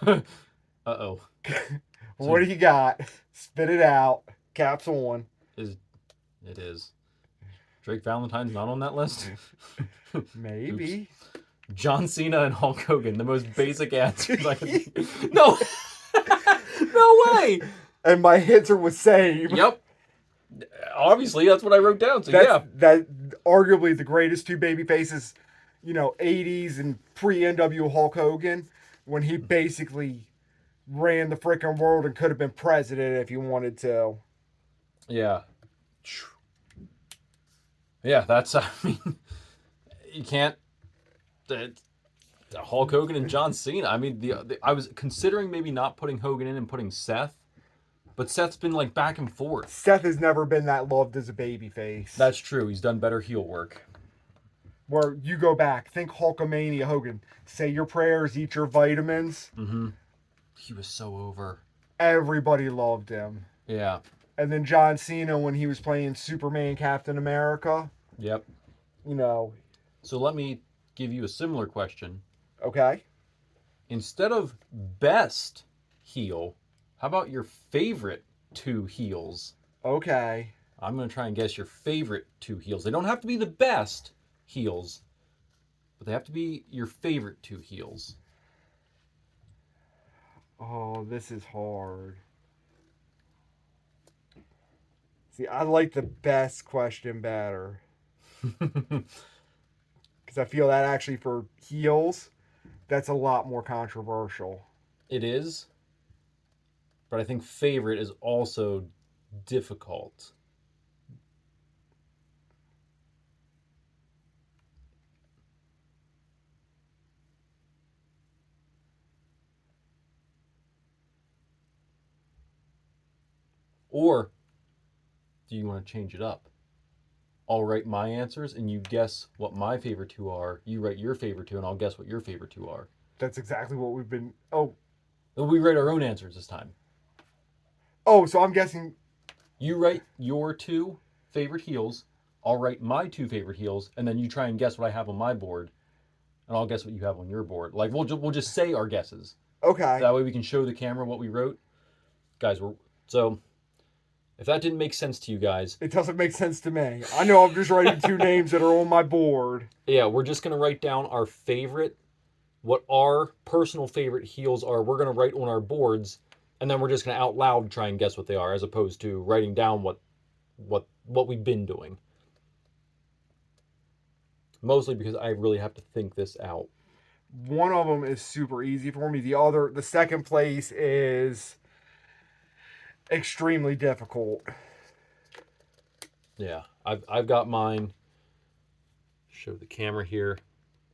Uh-oh.
What do you got? Spit it out. Caps on.
It is. Drake Valentine's not on that list?
Maybe.
John Cena and Hulk Hogan, the most basic answers I could think. No! No way!
And my answer was same.
Yep. Obviously, that's what I wrote down. So
That's,
yeah.
that arguably the greatest two baby faces, 80s and pre NW Hulk Hogan, when he basically ran the freaking world and could have been president if he wanted to.
Yeah. Yeah, that's, I mean, you can't. Hulk Hogan and John Cena. I mean, I was considering maybe not putting Hogan in and putting Seth, but Seth's been like back and forth.
Seth has never been that loved as a baby face.
That's true. He's done better heel work.
Where you go back, think Hulkamania Hogan, say your prayers, eat your vitamins.
Mm-hmm. He was so over.
Everybody loved him.
Yeah.
And then John Cena when he was playing Superman Captain America.
Yep.
So
let me give you a similar question.
Okay.
Instead of best heel, how about your favorite two heels?
Okay.
I'm going to try and guess your favorite two heels. They don't have to be the best heels, but they have to be your favorite two heels.
Oh, this is hard. See, I like the best question better. Because I feel that actually for heels, that's a lot more controversial.
It is, but I think favorite is also difficult. Or do you want to change it up? I'll write my answers and you guess what my favorite two are. You write your favorite two and I'll guess what your favorite two are.
That's exactly what we've been. Oh,
We write our own answers this time.
So I'm guessing.
You write your two favorite heels. I'll write my two favorite heels, and then you try and guess what I have on my board, and I'll guess what you have on your board. Like we'll just say our guesses.
Okay.
That way we can show the camera what we wrote, guys. So if that didn't make sense to you guys,
it doesn't make sense to me. I know I'm just writing two names that are on my board.
Yeah, we're just gonna write down our favorite, what our personal favorite heels are. We're gonna write on our boards, and then we're just gonna out loud try and guess what they are, as opposed to writing down what we've been doing. Mostly because I really have to think this out.
One of them is super easy for me. The second place is extremely difficult.
Yeah, I've got mine. Show the camera here.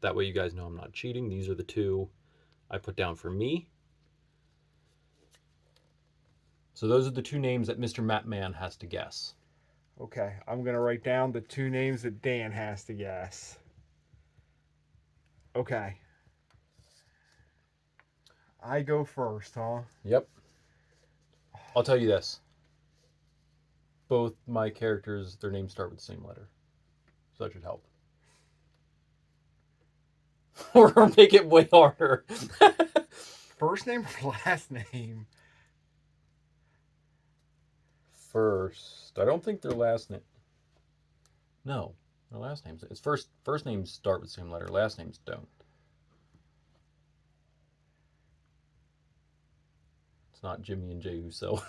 That way you guys know I'm not cheating. These are the two I put down for me. So those are the two names that Mr. Matt Man has to guess.
Okay, I'm going to write down the two names that Dan has to guess. Okay. I go first, huh?
Yep. I'll tell you this. Both my characters, their names start with the same letter. So that should help. Or make it way harder.
First name or last name?
First. I don't think their last name. No. Their last names. It's first names start with the same letter. Last names don't. It's not Jimmy and Jay Uso.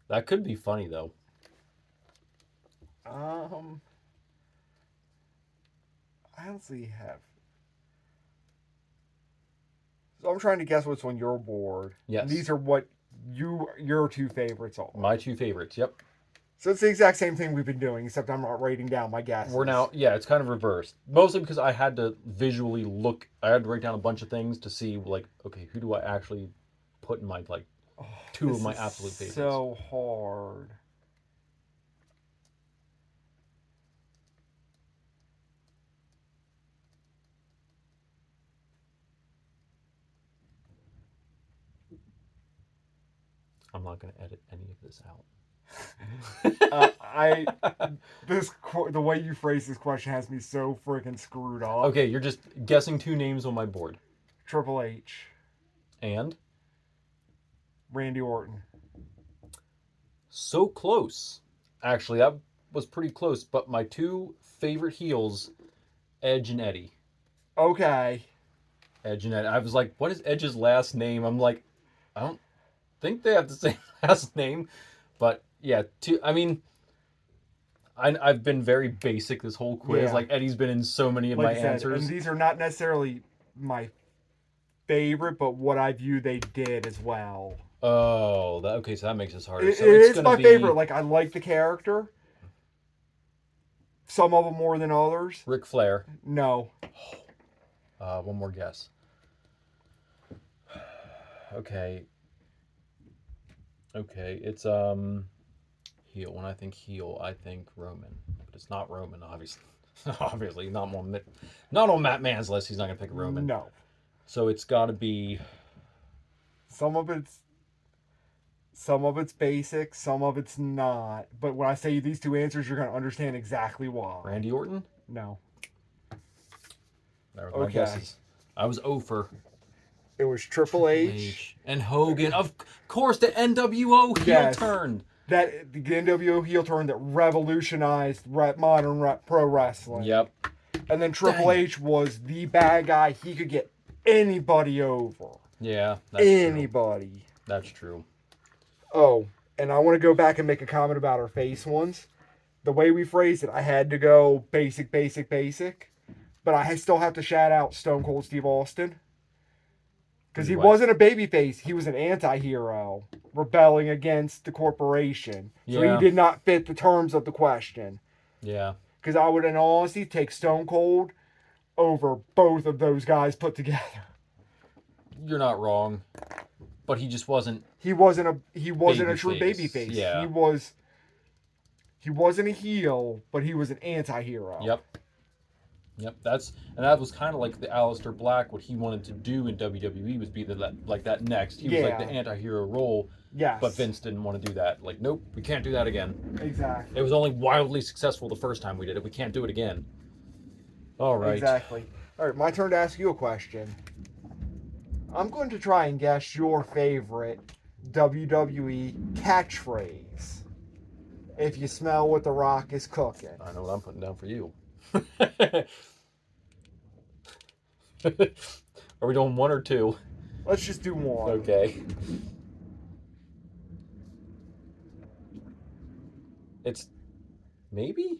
That could be funny though.
I honestly have. So I'm trying to guess what's on your board.
Yes.
And these are what your two favorites are.
My two favorites. Yep.
So it's the exact same thing we've been doing, except I'm not writing down my guesses.
We're now, yeah, it's kind of reversed. Mostly because I had to visually look. I had to write down a bunch of things to see, like, okay, who do I actually put in my, like, two of my absolute favorites.
So hard.
I'm not going to edit any of this out.
The way you phrase this question has me so freaking screwed up.
Okay, you're just guessing two names on my board.
Triple H.
And
Randy Orton.
so close. Actually, that was pretty close. But my two favorite heels, Edge and Eddie.
Okay.
Edge and Eddie. I was like, what is Edge's last name? I'm like, I don't think they have the same last name. But yeah, I mean, I've been very basic this whole quiz.
Yeah.
Like Eddie's been in so many of
Like
my
I said,
answers.
and these are not necessarily my favorite, but what I view they did as well.
Oh, okay, so that makes this harder.
It
So it's
is
gonna
my
be
favorite. Like, I like the character. Some of them more than others.
Ric Flair.
No.
One more guess. Okay. Okay, it's heel. When I think heel, I think Roman, but it's not Roman, obviously. Obviously, not on Matt Mann's list. He's not gonna pick Roman.
No.
So it's got to be.
Some of it's basic, some of it's not. But when I say these two answers, you're going to understand exactly why.
Randy Orton?
No.
That was my guesses. I was 0 for
It was Triple H.
and Hogan. Of course, the NWO heel
Yes.
turn.
That the NWO heel turn that revolutionized modern pro wrestling.
Yep.
And then Triple
Dang.
H was the bad guy. He could get anybody over.
Yeah. That's True.
Anybody.
That's true.
Oh, and I want to go back and make a comment about our face ones. The way we phrased it, I had to go basic. But I still have to shout out Stone Cold Steve Austin. Because he wasn't a babyface. He was an anti-hero rebelling against the corporation. So
Yeah.
he did not fit the terms of the question.
Yeah.
Because I would, in all honesty, take Stone Cold over both of those guys put together.
You're not wrong. But he just wasn't.
He wasn't a true
Babyface,
babyface.
yeah.
He wasn't a heel, but he was an anti-hero.
Yep. That was kind of like the Aleister Black. What he wanted to do in WWE was be that next. He was like the anti-hero role.
Yes.
But Vince didn't want to do that. Like, nope, we can't do that again.
Exactly.
It was only wildly successful the first time we did it. We can't do it again. All right.
Exactly. All right, my turn to ask you a question. I'm going to try and guess your favorite WWE catchphrase. If you smell what The Rock is cooking.
I know what I'm putting down for you. Are we doing one or two?
Let's just do one.
Okay. It's maybe?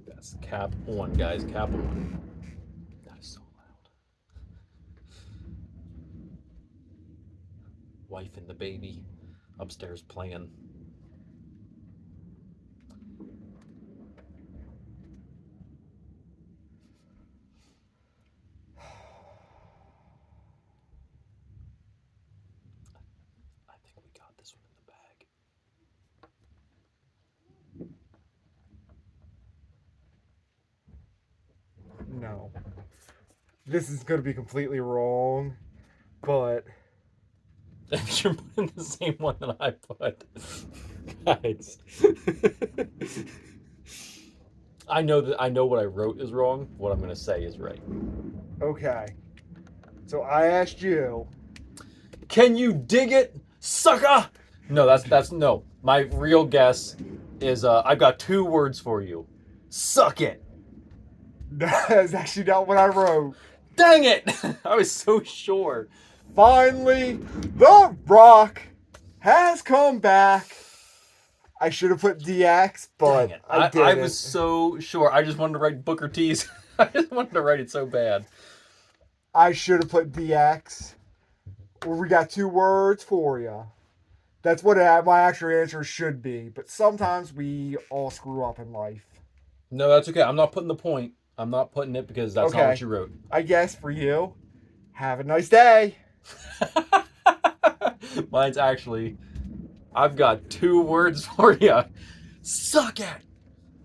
That's cap on, guys. Cap on. That is so loud. Wife and the baby upstairs playing. I think we got this one in the bag.
No. This is going to be completely wrong, but...
You're putting the same one that I put. Guys. I know what I wrote is wrong. What I'm going to say is right.
Okay. So I asked you...
Can you dig it, sucker? No, that's no. My real guess is I've got 2 words for you. Suck it.
That's actually not what I wrote.
Dang it! I was so sure.
Finally, The Rock has come back. I should have put DX, but
Dang it.
I didn't.
I was so sure. I just wanted to write Booker T's. I just wanted to write it so bad.
I should have put DX. Well, we got 2 words for you. That's what my actual answer should be. But sometimes we all screw up in life.
No, that's okay. I'm not putting the point. I'm not putting it because that's not
Okay.
what you wrote.
I guess for you, have a nice day.
Mine's actually, I've got 2 words for you. suck at.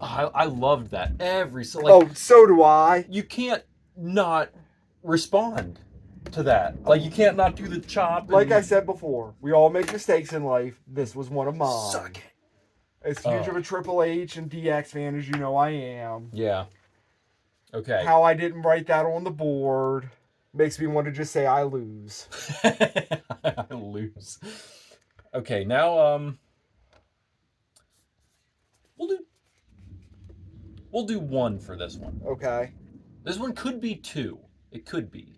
I loved that every so
Oh, so do I.
you can't not respond to that. Like you can't not do the chop.
Like
and
I said before, we all make mistakes in life. This was one of mine.
suck it.
As huge of a Triple H and DX fan as you know I am.
Yeah. Okay.
How I didn't write that on the board makes me want to just say I lose.
I lose. Okay, now we'll do one for this one.
Okay.
This one could be two. It could be.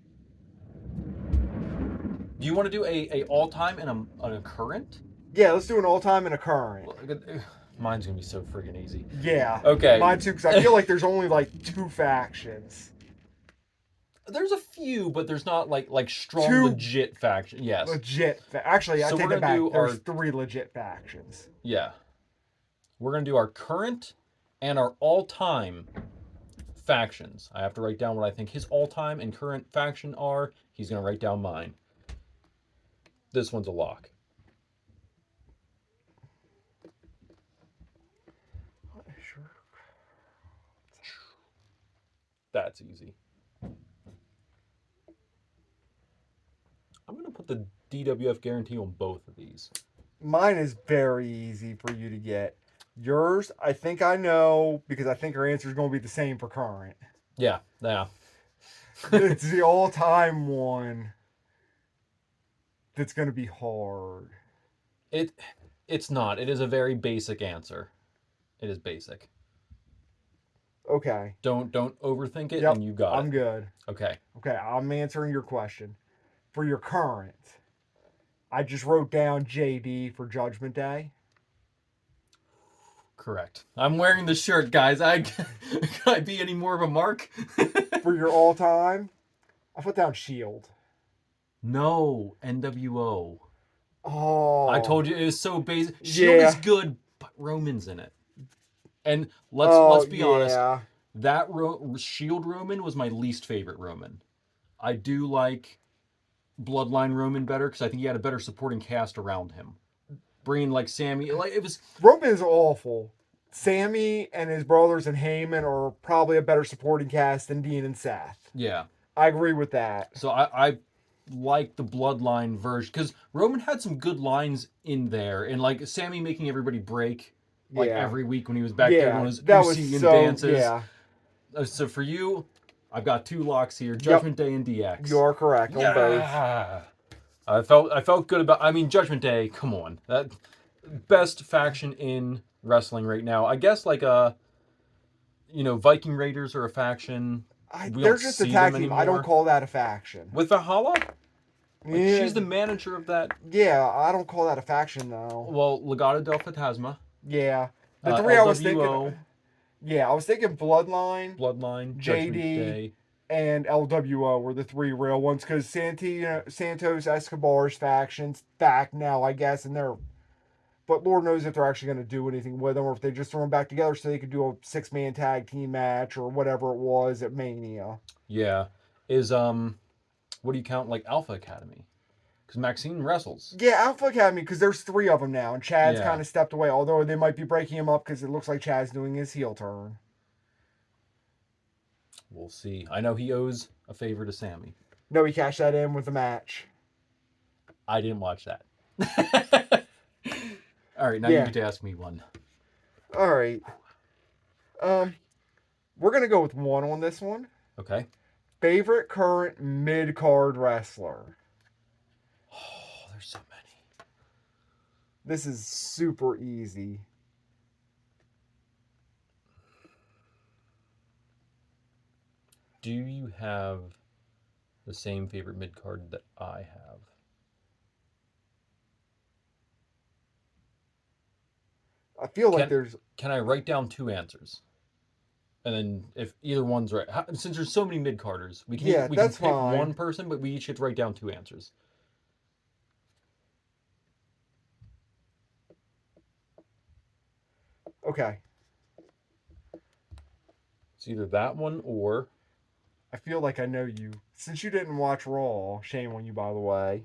Do you want to do a all time and a current?
Yeah, let's do an all-time and a current.
Mine's gonna be so friggin' easy.
Yeah.
Okay.
Mine too, because I feel like there's only like 2 factions.
There's a few, but there's not like strong
Two
legit faction. Yes.
Legit. Actually, I
So
take
we're
it
gonna
back.
do
There's
our-
3 legit factions.
Yeah. We're gonna do our current and our all-time factions. I have to write down what I think his all-time and current faction are. He's gonna write down mine. This one's a lock.
Sure.
That's easy. I'm gonna put the DWF guarantee on both of these.
Mine is very easy for you to get. Yours, I think I know because I think our answer is going to be the same for current.
Yeah.
It's the all-time one that's going to be hard.
It's not. It is a very basic answer. It is basic.
Okay.
Don't overthink it,
Yep,
and you got
I'm
it.
good.
Okay.
Okay, I'm answering your question. For your current, I just wrote down JD for Judgment Day.
Correct. I'm wearing the shirt, guys. Can I be any more of a mark?
For your all-time, I put down Shield.
No, NWO.
Oh.
I told you it was so basic. Shield
Yeah.
is good, but Roman's in it. And let's be honest.
Yeah.
That Shield Roman was my least favorite Roman. I do like Bloodline Roman better because I think he had a better supporting cast around him. Bringing like Sammy, like it was.
Roman's awful. Sammy and his brothers and Heyman are probably a better supporting cast than Dean and Seth.
Yeah.
I agree with that.
So I like the Bloodline version because Roman had some good lines in there, and like Sammy making everybody break like
Yeah.
every week when he was back there doing his
that was
Uzi and
so,
dances.
Yeah,
So for you, I've got 2 locks here: Judgment Day and DX.
you are correct on both.
Yeah. I felt good about. I mean, Judgment Day. Come on, that best faction in wrestling right now. I guess like Viking Raiders are a faction. We
They're
don't
just a
see
tag
them
team. I don't
anymore.
call that a faction.
With Valhalla. Like,
Yeah,
she's the manager of that.
yeah, I don't call that a faction though.
Well, Legado del Fantasma.
Yeah, the 3 I was
LWO,
thinking. Yeah, I was thinking Bloodline
Bloodline,
JD,
Judgment Day.
and LWO were the 3 real ones because Santos Escobar's factions back now, I guess, and they're. But Lord knows if they're actually going to do anything with them or if they just throw them back together so they could do a 6-man tag team match or whatever it was at Mania.
Yeah. Is what do you count like Alpha Academy? Because Maxine wrestles.
Yeah, Alpha Academy, because there's 3 of them now, and Chad's
Yeah.
kind of stepped away, although they might be breaking him up because it looks like Chad's doing his heel turn.
We'll see. I know he owes a favor to Sammy.
No, he cashed that in with the match.
I didn't watch that. All right, now you
Yeah.
get to ask me one.
All right. We're going to go with one on this one.
Okay.
Favorite current mid-card wrestler.
Oh, there's so many.
This is super easy.
Do you have the same favorite mid card that I have?
I feel like there's...
Can I write down 2 answers? And then if either one's right, since there's so many mid carders, we can
that's
pick
fine.
one person, but we each have to write down 2 answers.
Okay.
It's either that one or
I feel like I know you. Since you didn't watch Raw, shame on you, by the way.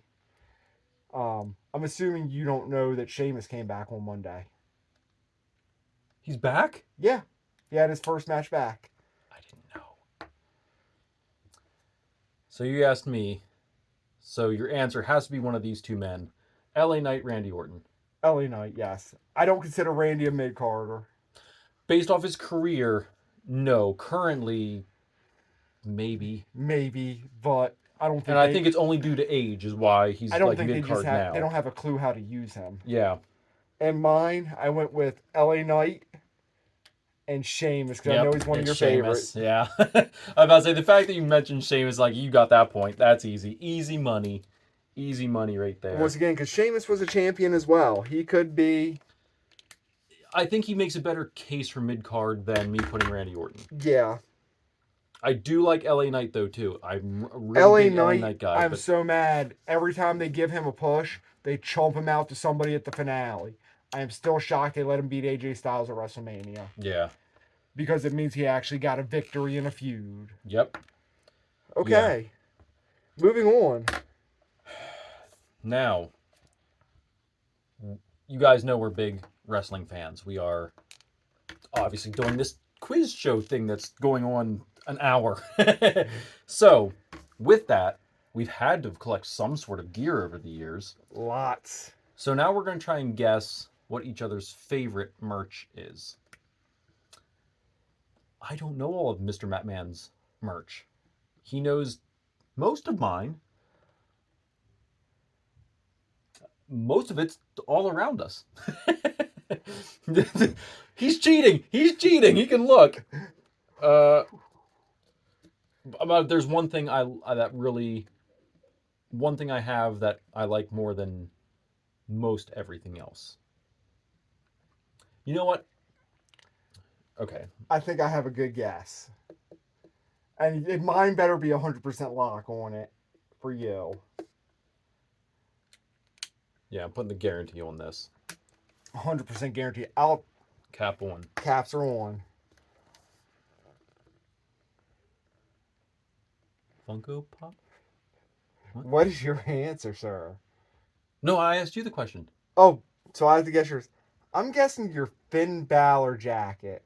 I'm assuming you don't know that Sheamus came back on Monday.
He's back?
Yeah, he had his first match back.
I didn't know. So you asked me. So your answer has to be one of these two men. LA Knight, Randy Orton.
LA Knight, yes. I don't consider Randy a mid-carder.
Based off his career, no. Currently, maybe.
Maybe, but I don't think
And I think it's only due to age is why he's
I don't
like
think they
mid
just
card
have
now.
they don't have a clue how to use him.
Yeah.
And mine, I went with LA Knight and Sheamus because I know he's one of your
Sheamus.
favorites.
Yeah. I'm about to say the fact that you mentioned Sheamus, like you got that point. That's easy. Easy money. Easy money right there.
Once again, because Sheamus was a champion as well. He could be.
I think he makes a better case for mid card than me putting Randy Orton.
Yeah.
I do like LA Knight though too. I'm a really
LA
big LA
Knight,
Knight guy.
I'm
But
so mad. Every time they give him a push, they chomp him out to somebody at the finale. I am still shocked they let him beat AJ Styles at WrestleMania.
yeah.
Because it means he actually got a victory in a feud.
Yep.
Okay. Moving on.
Now, you guys know we're big wrestling fans. We are obviously doing this quiz show thing that's going on an hour. So, with that, we've had to collect some sort of gear over the years.
Lots.
So now we're going to try and guess what each other's favorite merch is. I don't know all of Mr. Matman's merch. He knows most of mine. Most of it's all around us. He's cheating. He's cheating. He can look. But there's one thing one thing I have that I like more than most everything else. You know what? Okay.
I think I have a good guess. And mine better be 100% lock on it for you.
Yeah, I'm putting the guarantee on this.
100% guarantee.
Cap on.
Caps are on.
Funko Pop?
What is your answer, sir?
No, I asked you the question.
Oh, so I have to guess yours. I'm guessing your Finn Balor jacket.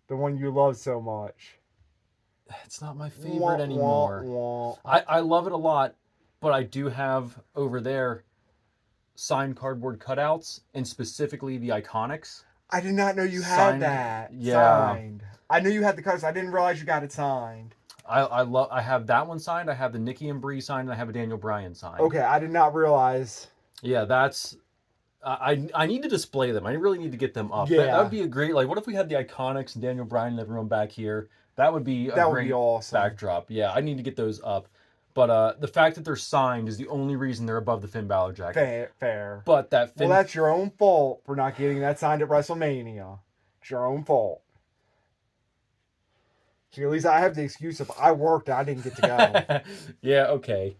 The one you love so much.
It's not my favorite anymore.
Wah.
I love it a lot, but I do have over there signed cardboard cutouts and specifically the Iconics.
I did not know you had
Signed,
that
yeah.
signed. I knew you had the cuts. I didn't realize you got it signed.
I have that one signed. I have the Nikki and Brie signed, and I have a Daniel Bryan signed.
Okay, I did not realize.
Yeah, that's. I need to display them. I really need to get them up.
Yeah.
That would be a great. Like, what if we had the Iconics and Daniel Bryan and everyone back here? That would be a great
awesome.
backdrop. Yeah, I need to get those up. But the fact that they're signed is the only reason they're above the Finn Balor jacket.
Fair.
But that Finn.
Well, that's your own fault for not getting that signed at WrestleMania. It's your own fault. See, at least I have the excuse of I worked, I didn't get to go.
Yeah, okay.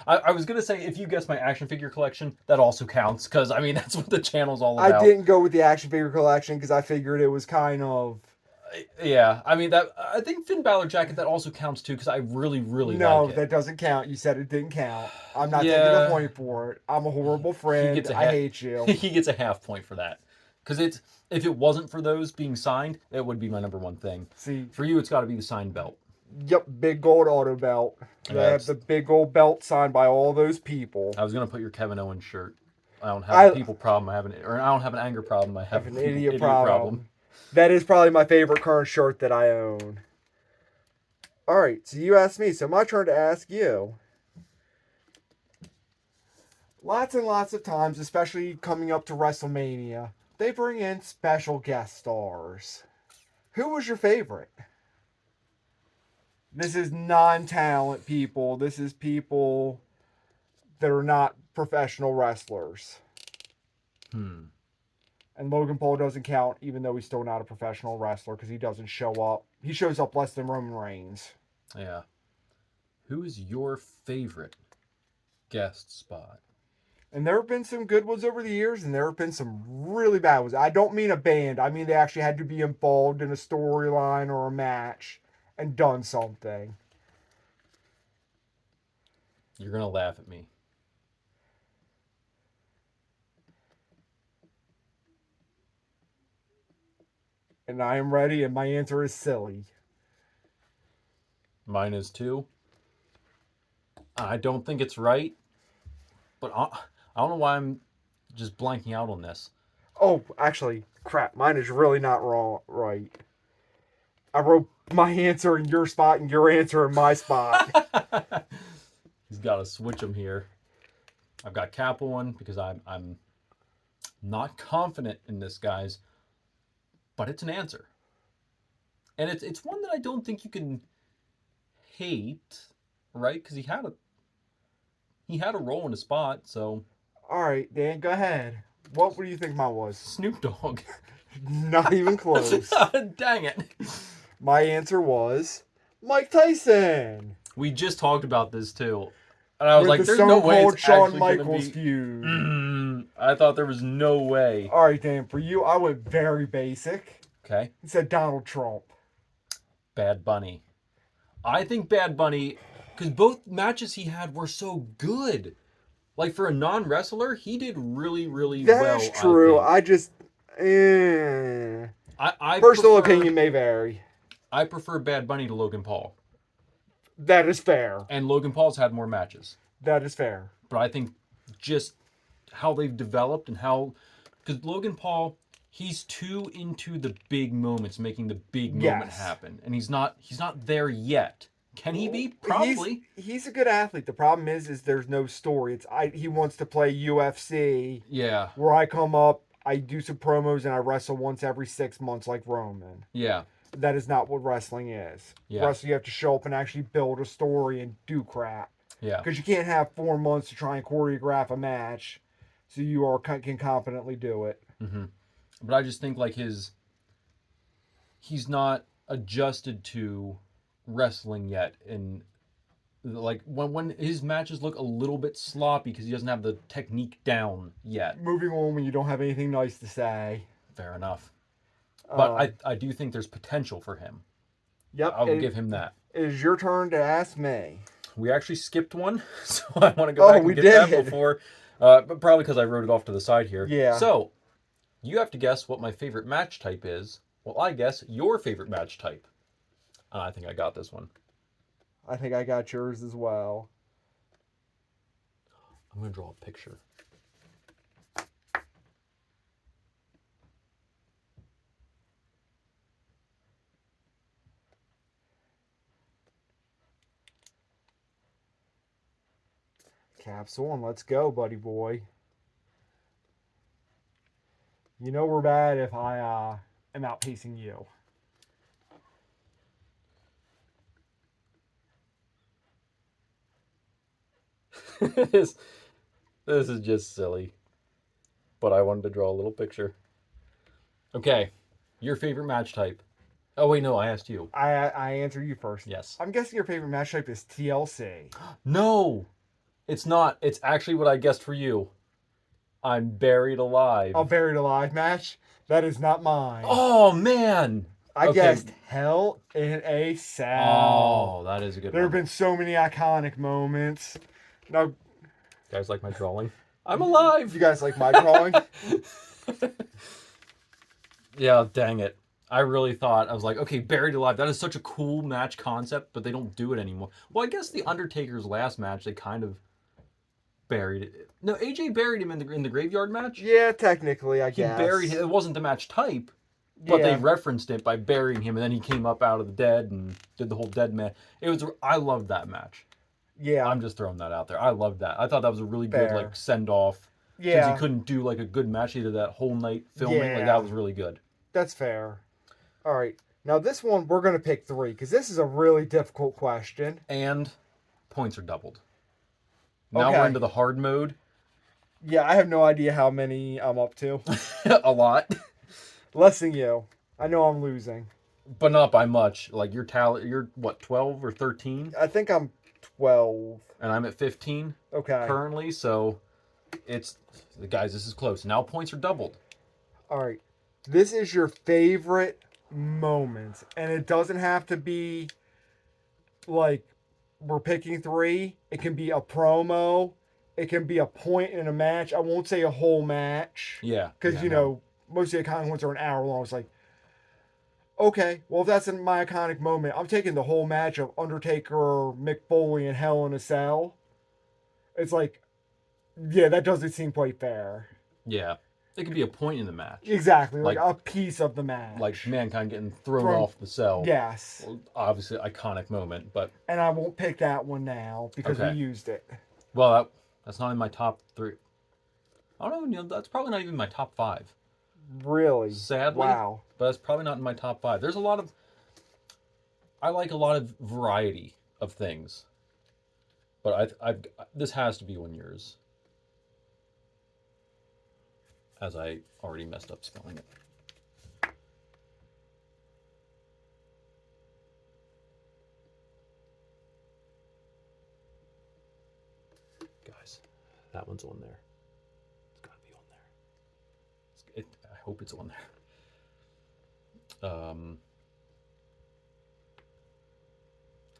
I was gonna say if you guess my action figure collection, that also counts because I mean that's what the channel's all about.
I didn't go with the action figure collection because I figured it was kind of.
Yeah, I mean that. I think Finn Balor jacket that also counts too because I really like it.
No, that doesn't count. You said it didn't count. I'm not taking a point for it. I'm a horrible friend. I hate you.
He gets a half point for that because if it wasn't for those being signed, it would be my number one thing.
See,
for you, it's got to be the signed belt.
Yep, big gold auto belt. I have the big gold belt signed by all those people.
I was gonna put your Kevin Owens shirt. I don't have a people problem. I don't have an anger problem. I have
an idiot problem. That is probably my favorite current shirt that I own. All right, so you asked me, so my turn to ask you. Lots and lots of times, especially coming up to WrestleMania, they bring in special guest stars. Who was your favorite? This is non-talent people. This is people that are not professional wrestlers. And Logan Paul doesn't count, even though he's still not a professional wrestler because he doesn't show up. He shows up less than Roman Reigns.
Yeah. Who is your favorite guest spot?
And there have been some good ones over the years, and there have been some really bad ones. I don't mean a band. I mean they actually had to be involved in a storyline or a match and done something.
You're going to laugh at me.
And I am ready, and my answer is silly.
Mine is 2. I don't think it's right, but I don't know why I'm just blanking out on this.
Oh, actually, crap. Mine is really not wrong. Right. I wrote my answer in your spot and your answer in my spot.
He's got to switch them here. I've got Kappa one because I'm not confident in this, guys, but it's an answer, and it's one that I don't think you can hate, right? Because he had a role in a spot, so
All right, Dan, go ahead. What do you think mine was?
Snoop Dogg.
Not even close.
Dang it.
My answer was Mike Tyson.
We just talked about this too. And I was
With
like,
the
there's
Stone
no way
Cold
it's
Shawn
actually going to
Michaels
be...
feud.
I thought there was no way.
All right, Dan, for you, I went very basic.
Okay.
It said Donald Trump.
Bad Bunny. I think Bad Bunny, because both matches he had were so good. Like, for a non-wrestler, he did really, really well,
That's true.
I
I just... Eh.
I
Personal
prefer-
opinion may vary.
I prefer Bad Bunny to Logan Paul.
That is fair.
And Logan Paul's had more matches.
That is fair.
But I think just how they've developed and how... Because Logan Paul, he's too into the big moments, making the big moment
Yes.
happen. And he's not there yet. Can he be? Probably.
He's a good athlete. The problem is there's no story. He wants to play UFC,
Yeah.
where I come up, I do some promos, and I wrestle once every 6 months like Roman.
Yeah.
That is not what wrestling is.
Yeah.
Wrestling, you have to show up and actually build a story and do crap.
Yeah.
Because you can't have 4 months to try and choreograph a match, so you can competently do it.
Mm-hmm. But I just think like he's not adjusted to wrestling yet, and like when his matches look a little bit sloppy because he doesn't have the technique down yet.
Moving on when you don't have anything nice to say.
Fair enough. But I do think there's potential for him.
Yep.
I'll give him that.
It is your turn to ask me.
We actually skipped one, so I want to go back and get that before. But probably because I wrote it off to the side here.
Yeah.
So, you have to guess what my favorite match type is. Well, I guess your favorite match type. I think I got this one.
I think I got yours as well.
I'm going to draw a picture.
Caps on. Let's go, buddy boy. You know we're bad if I am outpacing you.
this is just silly. But I wanted to draw a little picture. Okay. Your favorite match type. Oh, wait, no, I asked you.
I answer you first.
Yes.
I'm guessing your favorite match type is TLC.
No, it's not. It's actually what I guessed for you. I'm Buried Alive.
A Buried Alive match? That is not mine.
Oh, man.
I guessed Hell in a Cell.
Oh, that is a good
There have
one.
been so many iconic moments. Now,
Guys like my drawing? I'm alive.
you guys like my drawing?
Yeah, dang it. I really thought, I was like, okay, Buried Alive, that is such a cool match concept, but they don't do it anymore. Well, I guess the Undertaker's last match, they kind of buried it. No, AJ buried him in the graveyard match.
Yeah, technically, I
He
guess.
buried him. It wasn't the match type, but they
Yeah.
referenced it by burying him, and then he came up out of the dead and did the whole dead man. I loved that match.
Yeah.
I'm just throwing that out there. I loved that. I thought that was a really
Fair.
good like send off. Since
Yeah.
he couldn't do like a good match, he did that whole night filming. Like
Yeah.
that was really good.
That's fair. All right. Now, this one, we're going to pick 3 because this is a really difficult question.
And points are doubled. Now
Okay.
we're into the hard mode.
Yeah, I have no idea how many I'm up to.
A lot.
Less than you. I know I'm losing.
But not by much. Like you're what, 12 or 13?
I think I'm 12.
And I'm at 15
Okay.
currently, so guys, this is close. Now points are doubled.
All right. This is your favorite moment. And it doesn't have to be like we're picking 3. It can be a promo. It can be a point in a match. I won't say a whole match.
Yeah.
Because,
yeah,
you
no.
know, most of the iconic ones are an hour long. It's like, Okay, well, if that's in my iconic moment, I'm taking the whole match of Undertaker, Mick Foley, and Hell in a Cell. It's like, yeah, that doesn't seem quite fair.
Yeah, it could be a point in the match,
Exactly, like
like
a piece of the match.
like Mankind getting thrown
From
off the cell.
yes,
Well, obviously, iconic moment, but
and I won't pick that one now because we
okay.
used it.
Well, that's not in my top three. I don't know, Neil. That's probably not even my top five.
Really?
Sadly,
Wow.
but it's probably not in my top five. There's a lot of I like a lot of variety of things, but I've this has to be one of yours, as I already messed up spelling it. Guys, that one's on there. It's gotta be on there. I hope it's on there.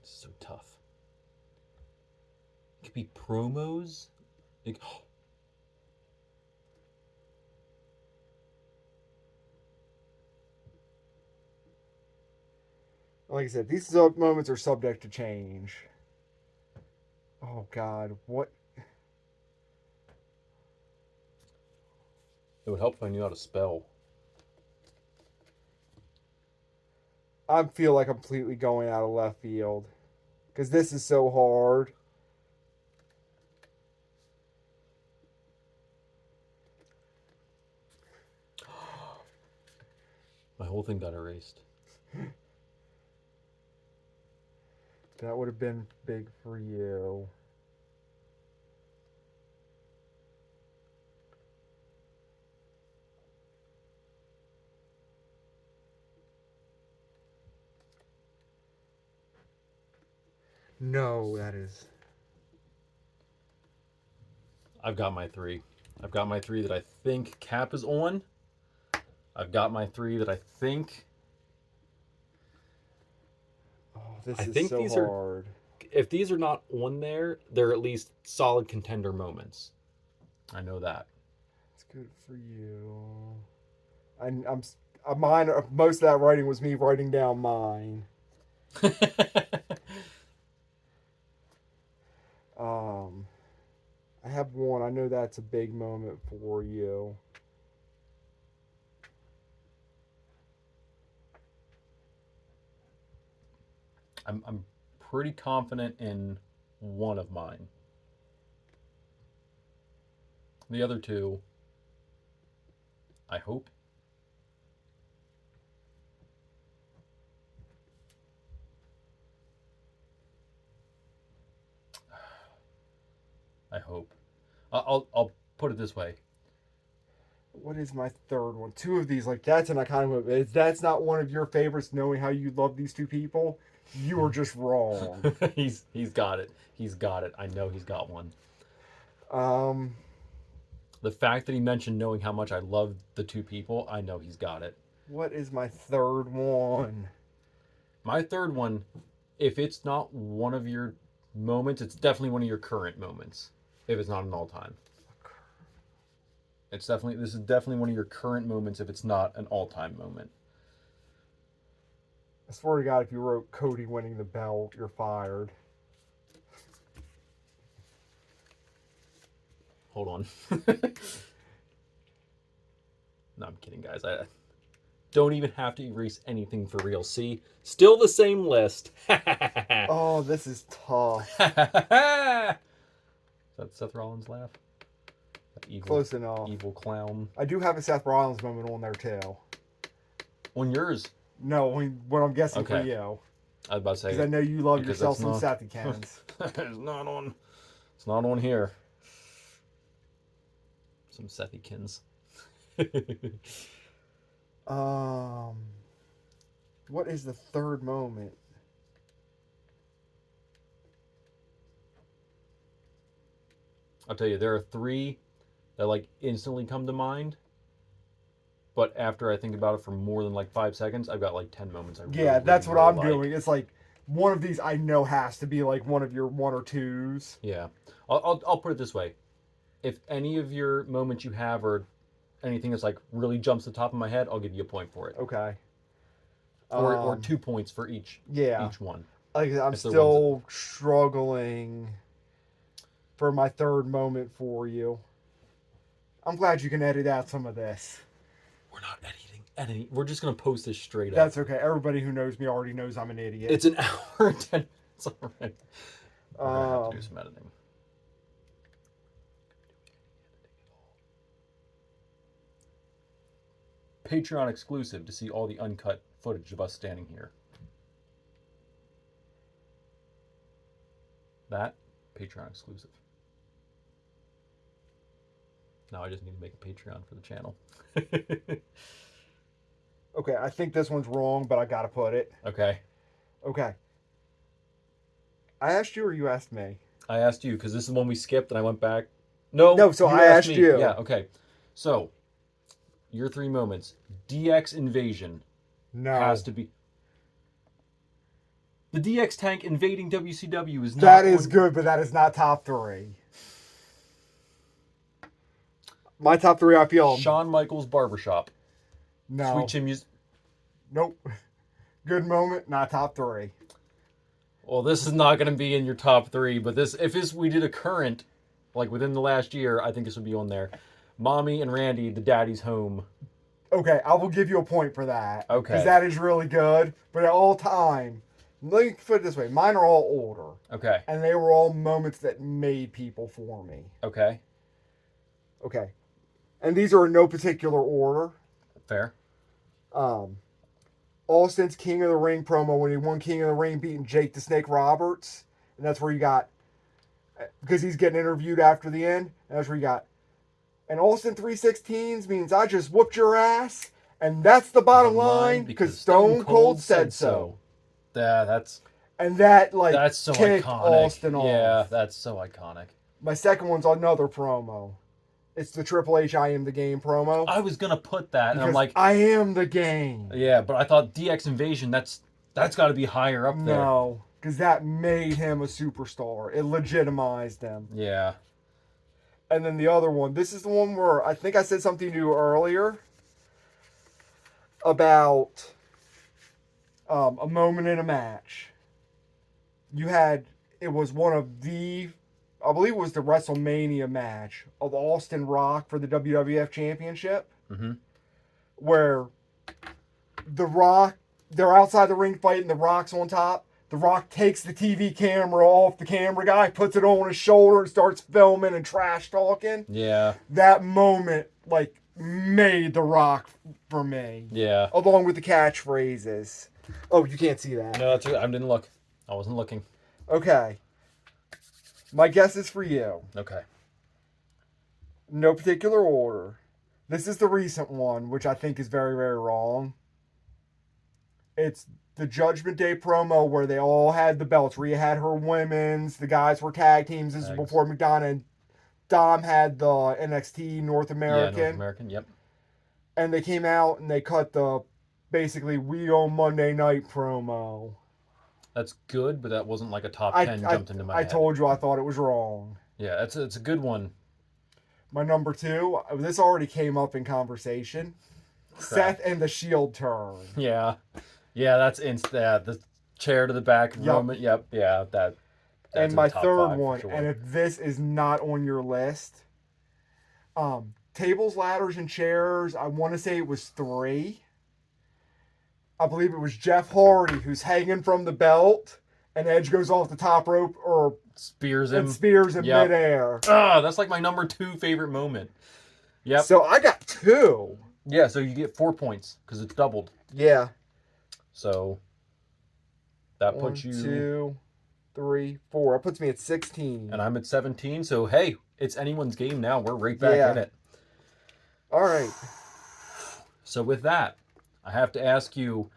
It's so tough. It could be promos. Like,
Like I said, these moments are subject to change. Oh God, what?
it would help if I knew how to spell.
I feel like I'm completely going out of left field because this is so hard.
My whole thing got erased.
That would have been big for you. No, that is.
I've got my three. I've got my three that I think Cap is on. I've got my three that I think.
Oh, this
I
is
think
so
these are.
hard.
If these are not on there, they're at least solid contender moments. I know that.
It's good for you. I'm mine. Most of that writing was me writing down mine. Um, I have one. I know that's a big moment for you.
I'm pretty confident in one of mine. The other two, I hope. I hope. I'll put it this way.
What is my third one? Two of these, like that's an iconic movie. If that's not one of your favorites, knowing how you love these two people, you are just wrong.
He's got it. He's got it. I know he's got one.
Um,
The fact that he mentioned knowing how much I love the two people, I know he's got it.
what is my third one?
My third one, if it's not one of your moments, it's definitely one of your current moments. If it's not an all time. This is definitely one of your current moments if it's not an all time moment.
I swear to God, if you wrote Cody winning the belt, you're fired.
Hold on. No, I'm kidding, guys. I don't even have to erase anything for real. See? Still the same list.
Oh, this is tough.
Is that Seth Rollins' laugh? That evil,
Close enough.
evil clown.
I do have a Seth Rollins moment on there too.
On yours?
No, what I'm guessing for
Okay.
you.
I was about to say.
Because I know you love
because
yourself
that's
some
not-
Sethikins.
It's not on. It's not on here. Some Sethikins.
What is the third moment?
I'll tell you, there are three that like instantly come to mind. But after I think about it for more than like 5 seconds, I've got like 10 moments.
Yeah, that's what I'm
like.
doing. It's like one of these I know has to be like one of your one or twos.
Yeah, I'll put it this way: if any of your moments you have or anything that's like really jumps to the top of my head, I'll give you a point for it.
Okay.
or 2 points for each
Yeah.
one.
Like I'm
If they're
still struggling for my third moment for you. I'm glad you can edit out some of this.
We're not editing. We're just gonna post this straight up.
That's okay. Everybody who knows me already knows I'm an idiot.
It's an hour and 10 minutes already. We're gonna have to do some editing. Patreon exclusive to see all the uncut footage of us standing here. That, Patreon exclusive. Now I just need to make a Patreon for the channel.
Okay, I think this one's wrong, but I gotta put it.
Okay.
Okay. I asked you or you asked me?
I asked you because this is the one we skipped and I went back. No,
No, so
you
I asked
me.
you.
Yeah, okay. So, your 3 moments. DX Invasion
No.
has to be. The DX tank invading WCW is not.
That is good, but that is not top 3. My top 3, I feel.
Shawn Michaels Barbershop.
No.
Sweet Chin Music.
Nope. Good moment, not top 3.
Well, this is not going to be in your top 3, but if we did a current, like within the last year, I think this would be on there. Mommy and Randy, the Daddy's Home.
Okay, I will give you a point for that.
Okay.
Because that is really good. But at all time, let me put it this way: mine are all older,
Okay.
and they were all moments that made people for me.
Okay.
Okay, and these are in no particular order.
Fair.
Austin's King of the Ring promo when he won King of the Ring, beating Jake the Snake Roberts, and that's where you got, because he's getting interviewed after the end. And that's where you got, and Austin 316s means I just whooped your ass, and that's the bottom line because Stone Cold said so.
Yeah, that's
so
iconic.
Austin off.
Yeah, that's so iconic.
My second one's another promo. It's the Triple H I Am the Game promo.
I was gonna put that, and I'm
Because
like,
I am the game.
yeah, but I thought DX Invasion. That's got to be higher up there.
No, because that made him a superstar. It legitimized him.
Yeah.
And then the other one, this is the one where I think I said something to you earlier about a moment in a match. It was one of the, I believe it was the WrestleMania match of Austin Rock for the WWF Championship,
Mm-hmm.
where the Rock, they're outside the ring fighting, the Rock's on top. The Rock takes the TV camera off the camera guy, puts it on his shoulder, and starts filming and trash talking.
Yeah.
That moment, made The Rock for me.
Yeah.
Along with the catchphrases. Oh, you can't see that.
No, that's I didn't look. I wasn't looking.
Okay. My guess is for you.
Okay.
No particular order. This is the recent one, which I think is very, very wrong. It's the Judgment Day promo where they all had the belts. Rhea had her women's, the guys were tag teams. This is before McDonough and Dom had the NXT North American.
Yeah, North American, yep.
And they came out and they cut the basically We Own Monday Night promo.
That's good, but that wasn't like a top 10 jumped into my head.
I told you I thought it was wrong.
Yeah, it's a good one.
My number 2, this already came up in conversation.
Crap.
Seth and the Shield turn.
Yeah. Yeah, that's the chair to the back moment. Yep. Yeah, that's
and
in
my
the top
third
5 for
one,
sure.
and if this is not on your list, tables, ladders, and chairs, I want to say it was 3. I believe it was Jeff Hardy who's hanging from the belt, and Edge goes off the top rope or
spears him.
Yep. Midair.
That's like my number 2 favorite moment. Yep.
So I got 2.
Yeah, so you get 4 points because it's doubled.
Yeah.
So that
1,
puts you
2, 3, 4. That puts me at 16.
And I'm at 17. So hey, it's anyone's game now. We're right back in it.
All right.
So with that, I have to ask you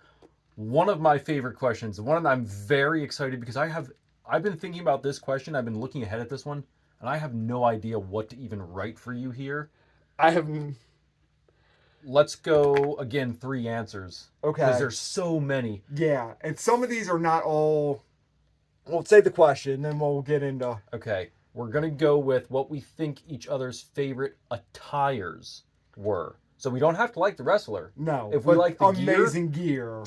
one of my favorite questions. The one I'm very excited because I've been thinking about this question. I've been looking ahead at this one, and I have no idea what to even write for you here. Let's go again. 3 answers.
Okay.
Because there's so many.
Yeah, and some of these are not all. Well, say the question, then we'll get into.
Okay, we're gonna go with what we think each other's favorite attires were. So we don't have to like the wrestler.
No,
If we like the
amazing gear.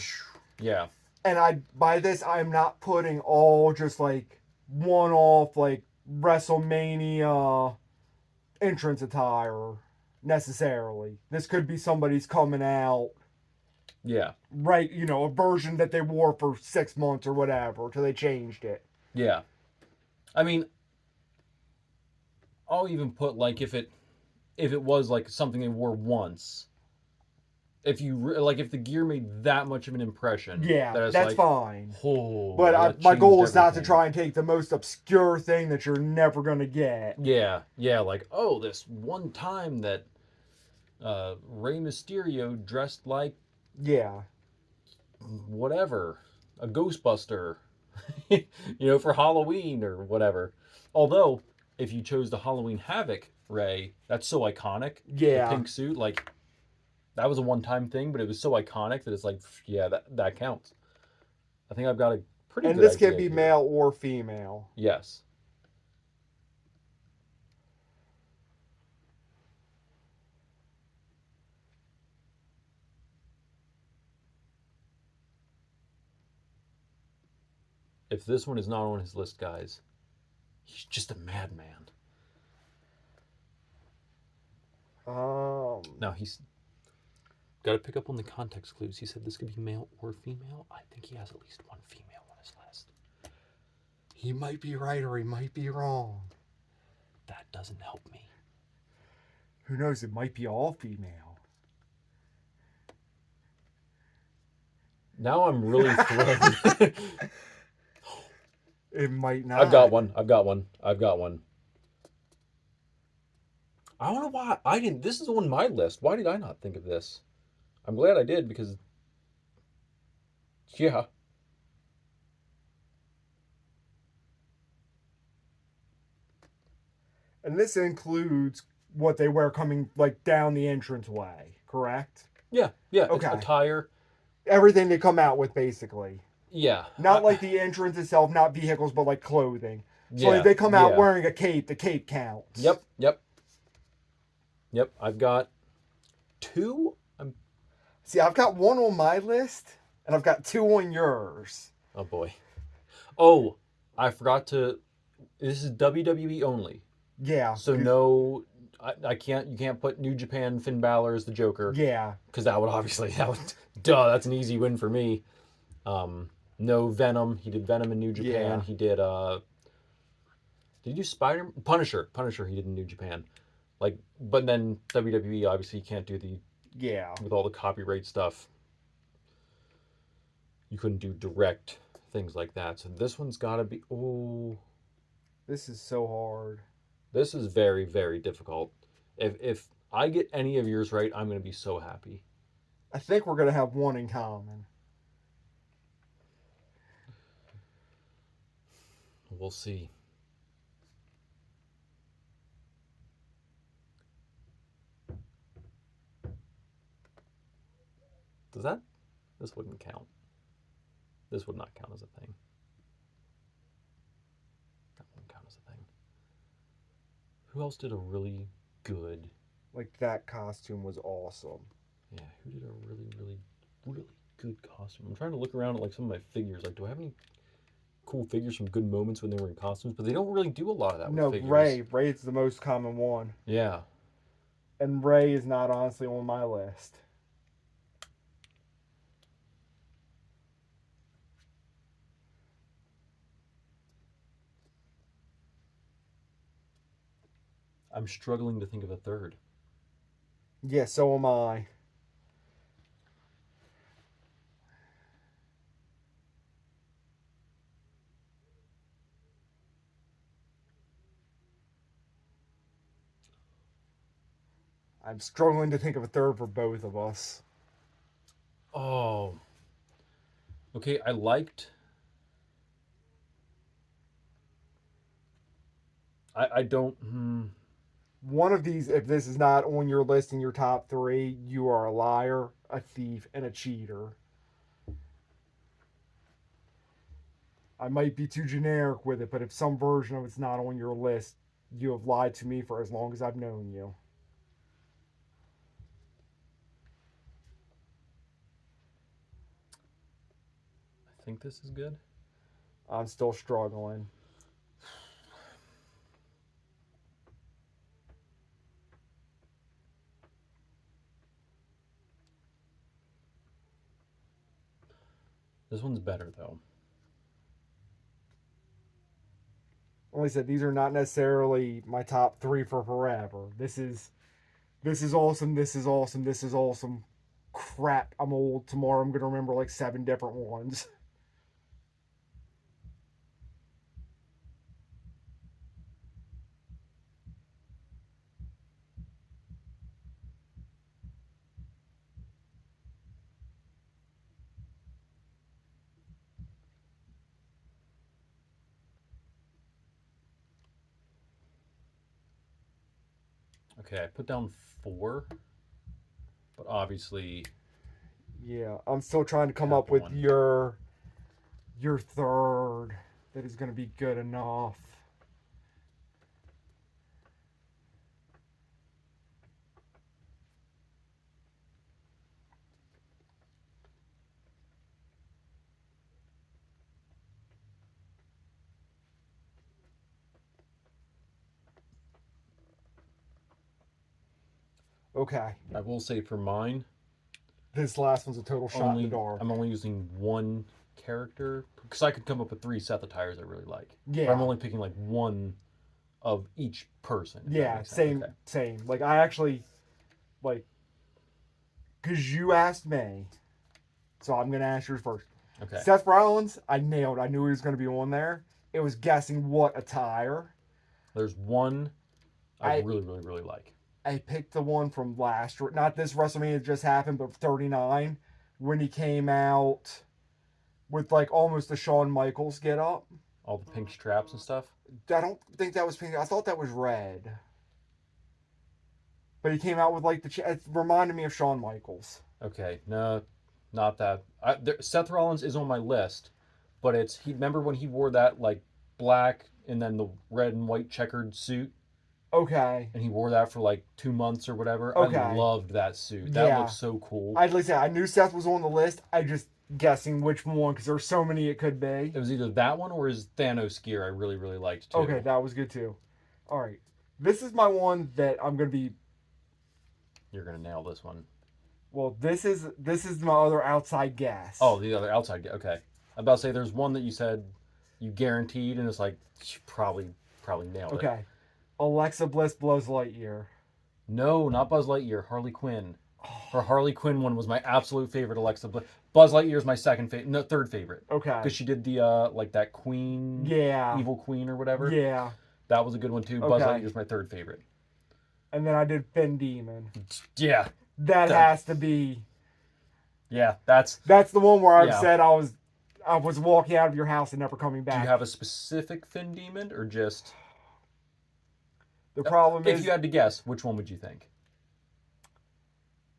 Yeah.
And by this I'm not putting all just like one off like WrestleMania entrance attire necessarily. This could be somebody's coming out
Yeah.
right, a version that they wore for 6 months or whatever till they changed it.
Yeah. I mean, I'll even put like if it was like something they wore once. Like if the gear made that much of an impression
Yeah,
that it's
that's
like,
fine.
oh,
But
that
my
changed
goal is not to
everything.
try and take the most obscure thing that you're never gonna get.
Yeah, yeah, like, oh, this one time that Rey Mysterio dressed like
Yeah,
whatever, a Ghostbuster, for Halloween or whatever. Although, if you chose the Halloween Havoc Rey, that's so iconic. The
yeah.
pink suit, like, that was a one time thing, but it was so iconic that it's like, yeah, that counts. I think I've got a pretty
And
good
this can
idea
be
here.
male or female.
Yes. If this one is not on his list, guys, he's just a madman.
Um,
Now he's got to pick up on the context clues. He said this could be male or female. I think he has at least one female on his list.
he might be right or he might be wrong.
That doesn't help me.
Who knows? It might be all female.
Now I'm really thrown.
It might not.
I've got one. I've got one. I've got one. I don't know why I didn't. This is on my list. Why did I not think of this? I'm glad I did because, yeah.
And this includes what they wear coming like down the entranceway, correct?
Yeah. Yeah. It's
Okay.
attire.
Everything they come out with, basically.
Yeah.
Not like the entrance itself, not vehicles, but like clothing. So
Yeah.
if they come out
yeah.
wearing a cape, the cape counts.
Yep. Yep. Yep. I've got two.
See, I've got one on my list, and I've got two on yours.
Oh boy. Oh, I forgot to. This is WWE only.
Yeah.
So no, I can't. You can't put New Japan Finn Balor as the Joker.
Yeah.
Because that would obviously duh. That's an easy win for me. No Venom. He did Venom in New Japan.
Yeah.
He did. Did he do Spider Punisher? Punisher. He did in New Japan. Like, but then WWE obviously can't do the
Yeah.
with all the copyright stuff. You couldn't do direct things like that. So this one's got to be. Oh,
This is so hard.
this is very very difficult. If I get any of yours right, I'm gonna be so happy.
I think we're gonna have one in common.
We'll see. Does that? This wouldn't count. This would not count as a thing. That wouldn't count as a thing. Who else did a really good?
Like that costume was awesome.
Yeah, who did a really, really, really good costume? I'm trying to look around at like some of my figures. Like, do I have any cool figures from good moments when they were in costumes? But they don't really do a lot of that
No,
with figures.
Ray. Ray is the most common one.
Yeah.
And Ray is not honestly on my list.
I'm struggling to think of a third.
Yeah, so am I. I'm struggling to think of a third for both of us.
Oh. Okay, I liked. I don't.
One of these, if this is not on your list in your top three, you are a liar, a thief, and a cheater. I might be too generic with it, but if some version of it's not on your list, you have lied to me for as long as I've known you.
think this is good.
I'm still struggling.
This one's better though.
Like I said, these are not necessarily my top 3 for forever. This is awesome. This is awesome. This is awesome. Crap, I'm old. Tomorrow I'm gonna remember like 7 different ones.
Okay, I put down 4, but obviously
Yeah, I'm still trying to come
Have
up with
one.
your third that is gonna be good enough. Okay,
I will say for mine,
this last one's a total shot in the dark.
I'm only using 1 character because I could come up with 3 Seth attires I really like.
Yeah.
But I'm only picking like 1 of each person. if that
Yeah,
makes sense.
same,
Okay.
same. Like I actually, like, cause you asked me, so I'm gonna ask yours first.
Okay.
Seth Rollins, I nailed. I knew he was gonna be on there. It was guessing what attire.
There's 1 I
I-
really, really, really like.
I picked the one from last, not this WrestleMania that just happened, but 39, when he came out with like almost the Shawn Michaels get up.
All the pink straps and stuff.
I don't think that was pink. I thought that was red. But he came out with like it reminded me of Shawn Michaels.
Okay, no, not that. Seth Rollins is on my list, but remember when he wore that like black and then the red and white checkered suit,
Okay.
and he wore that for like 2 months or whatever.
Okay.
I loved that suit. That
Yeah.
looked so cool.
Like I said, I knew Seth was on the list. I just guessing which one because there's so many it could be.
It was either that one or his Thanos gear. I really, really liked too.
Okay, that was good too. All right, this is my one that I'm gonna be.
You're gonna nail this one.
Well, this is my other outside guess.
Oh, the other outside guy. Okay, I'm about to say there's one that you said you guaranteed, and it's like you probably nailed it.
Okay. Alexa Bliss blows Lightyear.
No, not Buzz Lightyear. Harley Quinn. Her Harley Quinn one was my absolute favorite. Alexa Bliss. Buzz Lightyear is my third favorite.
Okay.
Because she did the like that Queen,
Yeah.
Evil Queen or whatever.
Yeah.
That was a good one too. Buzz
Okay.
Lightyear is my third favorite.
And then I did Finn Demon.
Yeah,
That has to be.
yeah. That's.
That's the one where I've
Yeah.
said I was walking out of your house and never coming
Do
back.
you have a specific Finn Demon or just?
The problem
If
is,
you had to guess, which one would you think?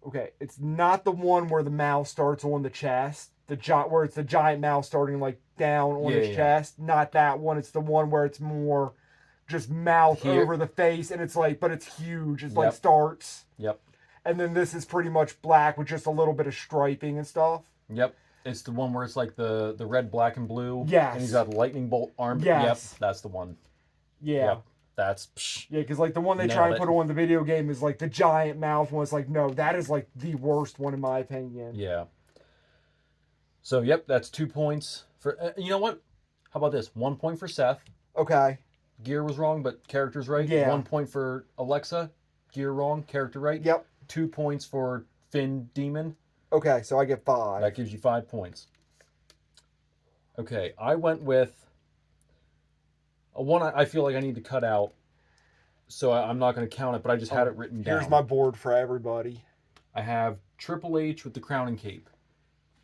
okay, it's not the one where the mouth starts on the chest, where it's the giant mouth starting like down on
Yeah,
his
yeah.
chest. Not that one. It's the one where it's more just mouth
Here.
over the face, and it's like, but it's huge. It's like
Yep.
starts,
Yep.
and then this is pretty much black with just a little bit of striping and stuff.
Yep. It's the one where it's like the red, black, and blue.
Yes.
And he's got a lightning bolt arm.
Yes.
Yep. That's the one.
Yeah.
Yep. That's. Psh,
Yeah, because like the one they try
Nailed
and
it.
put on the video game is like the giant mouth one. It's like, no, that is like the worst one in my opinion.
yeah. So yep, that's 2 points for. You know what? How about this? 1 point for Seth.
Okay.
Gear was wrong, but character's right.
Yeah.
1 point for Alexa. Gear wrong, character right.
Yep.
2 points for Finn Demon.
Okay, so I get 5.
That gives you 5 points. Okay, I went with a one I feel like I need to cut out, so I'm not going to count it, but I just had it written down.
Here's my board for everybody.
I have Triple H with the crown and cape.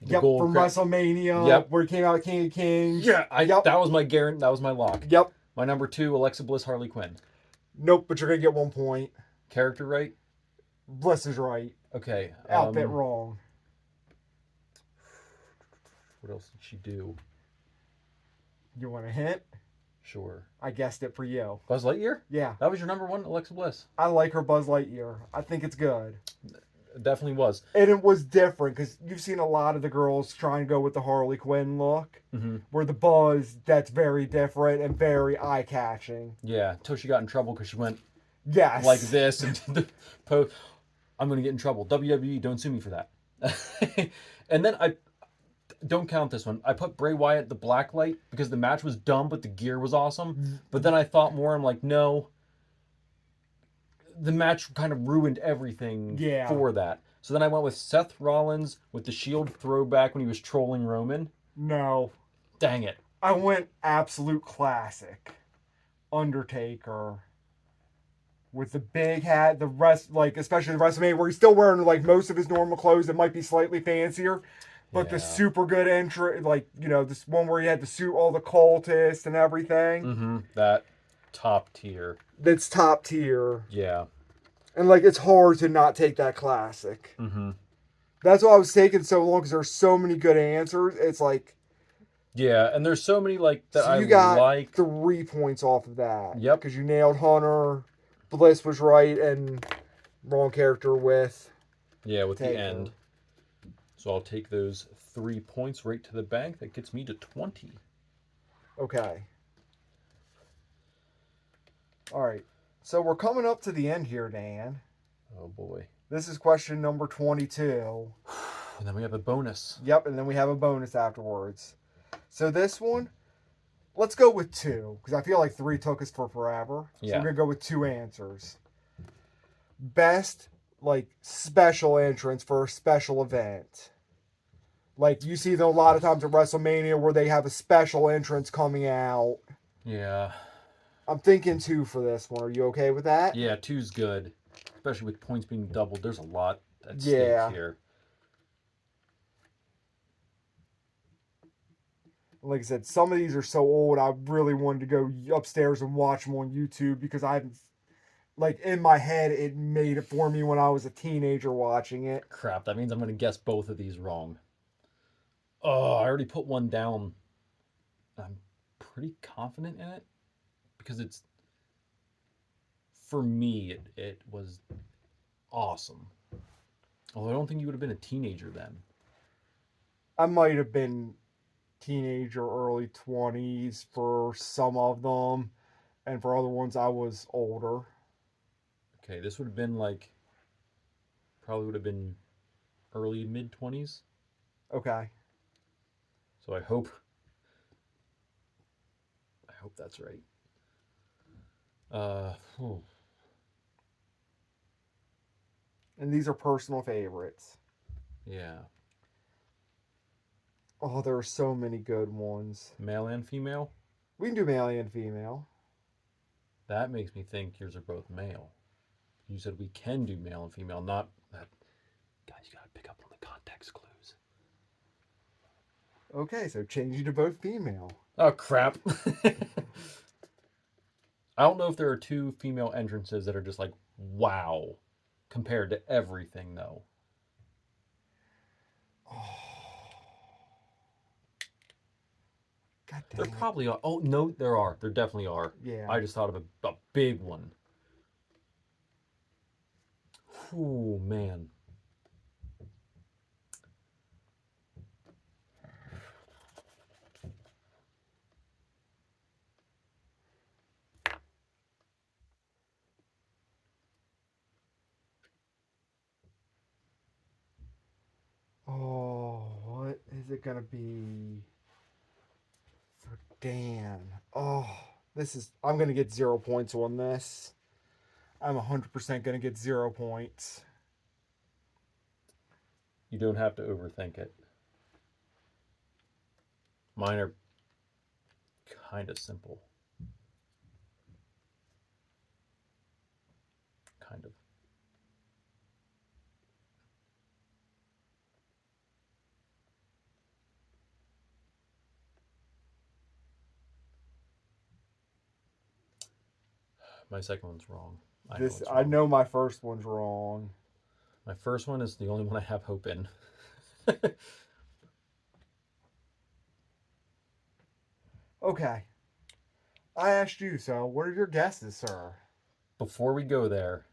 The
Yep,
gold
from
crown.
WrestleMania,
Yep.
where he came out King of Kings.
Yeah,
Yep.
that was my guarantee. That was my lock.
Yep.
My number 2, Alexa Bliss, Harley Quinn.
Nope, but you're gonna get 1 point.
Character right.
Bliss is right.
Okay.
Outfit wrong.
What else did she do?
You want a hint?
Sure.
I guessed it for you.
Buzz Lightyear?
Yeah,
That was your number 1, Alexa Bliss.
I like her Buzz Lightyear. I think it's good.
It definitely was.
And it was different because you've seen a lot of the girls try and go with the Harley Quinn look,
Hmm.
where the Buzz, that's very different and very eye catching.
Yeah, until she got in trouble because she went like
Yes.
this and did the pose. I'm gonna get in trouble. WWE, don't sue me for that. And then I don't count this one. I put Bray Wyatt the black light because the match was dumb, but the gear was awesome. But then I thought more. I'm like, no, the match kind of ruined everything
Yeah.
for that. So then I went with Seth Rollins with the Shield throwback when he was trolling Roman.
No.
Dang it.
I went absolute classic. Undertaker. With the big hat, the rest, like, especially the WrestleMania, where he's still wearing, like, most of his normal clothes. It might be slightly fancier. But the
Yeah.
super good entry, like, this one where he had to suit all the cultists and everything.
Mm-hmm. That top tier.
That's top tier.
Yeah.
And, like, it's hard to not take that classic.
Mm-hmm.
That's why I was taking so long, because there's so many good answers. It's like,
Yeah, and there's so many like that
so
I
you got
like.
3 points off of that.
Yep.
Because you nailed Hunter, Bliss was right, and wrong character with
Yeah, with the
Taker.
end. So I'll take those 3 points right to the bank. That gets me to 20.
Okay. All right. So we're coming up to the end here, Dan.
Oh boy.
This is question number 22.
And then we have a bonus.
Yep, and then we have a bonus afterwards. So this one, let's go with 2, because I feel like 3 took us for forever. So
Yeah.
we're going to go with 2 answers. Best, like, special entrance for a special event. Like, you see them a lot of times at WrestleMania where they have a special entrance coming out.
Yeah.
I'm thinking 2 for this one. Are you okay with that?
Yeah, 2's good. Especially with points being doubled. There's a lot at
Yeah.
stake here.
Like I said, some of these are so old, I really wanted to go upstairs and watch them on YouTube because I haven't, like, in my head, it made it for me when I was a teenager watching it.
Crap, that means I'm going to guess both of these wrong. Oh, I already put one down. I'm pretty confident in it because it's, for me, it was awesome. Although I don't think you would have been a teenager then.
I might have been teenager, early 20s for some of them, and for other ones, I was older.
Okay, this would have been like, probably would have been early mid 20s.
Okay.
So I hope that's right. Whew.
And these are personal favorites.
Yeah.
Oh, there are so many good ones.
Male and female?
We can do male and female.
That makes me think yours are both male. You said we can do male and female, not that. Guys, you gotta pick up on the context clues.
Okay, so changing to both female.
Oh, crap. I don't know if there are 2 female entrances that are just like, wow, compared to everything, though.
Oh. God
There
dang it.
probably are. Oh, no, there are. There definitely are.
Yeah.
I just thought of a big one. Oh, man.
Oh, what is it gonna be for Dan? Oh, I'm gonna get 0 points on this. I'm 100% gonna get 0 points.
You don't have to overthink it. Mine are kind of simple. Kind of. My second one's wrong.
I know my first one's wrong.
My first one is the only one I have hope in.
Okay. I asked you, so what are your guesses, sir?
Before we go there,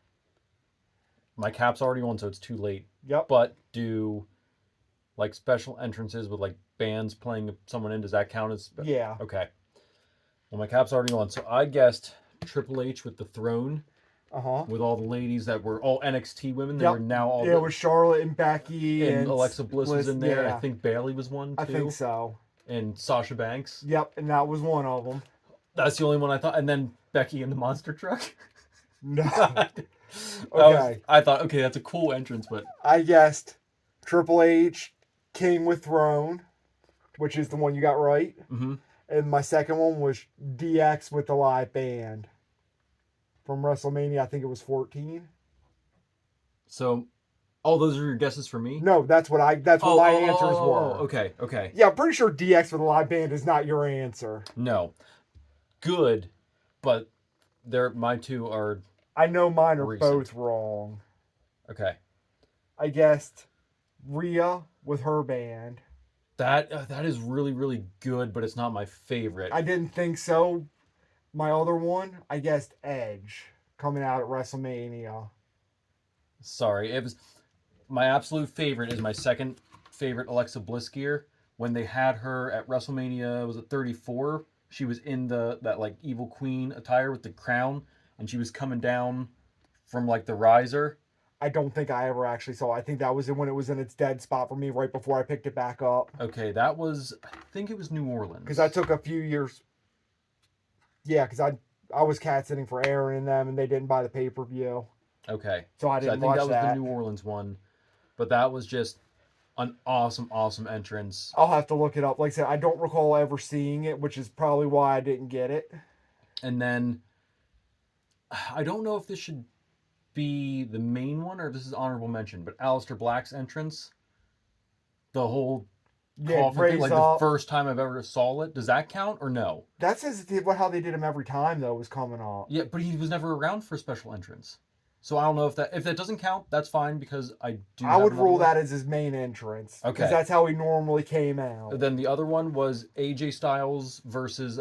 my cap's already on, so it's too late.
Yep.
But do like special entrances with like bands playing someone in? Does that count as?
Yeah.
Okay. Well, my cap's already on, so I guessed Triple H with the throne,
Uh-huh.
with all the ladies that were all NXT women. They
Yep.
were now all
Yeah, it was Charlotte and Becky
and Alexa Bliss was in there.
Yeah,
I think Bailey was one too.
I think so.
And Sasha Banks.
Yep, and that was one of them.
That's the only one I thought. And then Becky in the monster truck.
No.
Okay. I thought, okay, that's a cool entrance, but
I guessed Triple H, King with Throne, which is the one you got right.
mm-hmm.
And my second one was DX with the live band from WrestleMania. I think it was 14.
So, all those are your guesses for me?
No, that's what my answers were.
Okay, okay.
Yeah, I'm pretty sure DX with a live band is not your answer.
No. Good, but my two are
I know mine are
recent.
both wrong.
Okay.
I guessed Rhea with her band.
That is really, really good, but it's not my favorite.
I didn't think so. My other one, I guessed Edge coming out at WrestleMania.
Sorry, it was my absolute favorite is my second favorite Alexa Bliss gear. When they had her at WrestleMania, was it 34? She was in that like evil queen attire with the crown, and she was coming down from like the riser.
I don't think I ever actually saw it. I think that was when it was in its dead spot for me right before I picked it back up.
Okay, that was, I think it was New Orleans.
Because I took a few years. Yeah, because I was cat sitting for Aaron and them, and they didn't buy the pay-per-view.
Okay.
So I didn't
think
watch
that was the New Orleans one. But that was just an awesome, awesome entrance.
I'll have to look it up. Like I said, I don't recall ever seeing it, which is probably why I didn't get it.
And then, I don't know if this should be the main one or if this is honorable mention, but Aleister Black's entrance, the whole coffin thing, like the first time I've ever saw it, does that count or no?
That's how they did him every time though, was coming up.
Yeah, but he was never around for a special entrance, so I don't know if that doesn't count. That's fine because I
would rule that as his main entrance.
Okay,
because that's how he normally came out.
Then the other one was AJ Styles versus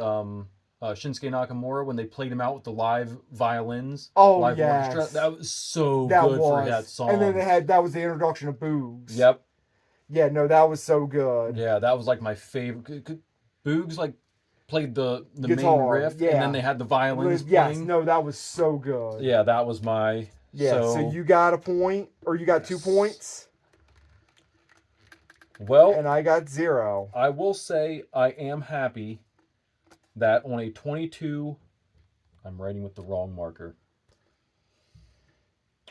Shinsuke Nakamura when they played him out with the live violins.
Oh,
live
yes.
orchestra. That was so good for that song.
And then that was the introduction of Boogs.
Yep.
Yeah, no, that was so good.
Yeah, that was like my favorite. Boogs like played the
Guitar,
main riff,
yeah.
and then they had the violins
Yes,
playing.
no, that was so good.
Yeah, that was my.
Yeah, so you got a point, or you got 2 points.
Well,
and I got 0.
I will say I am happy that on a 22, I'm writing with the wrong marker.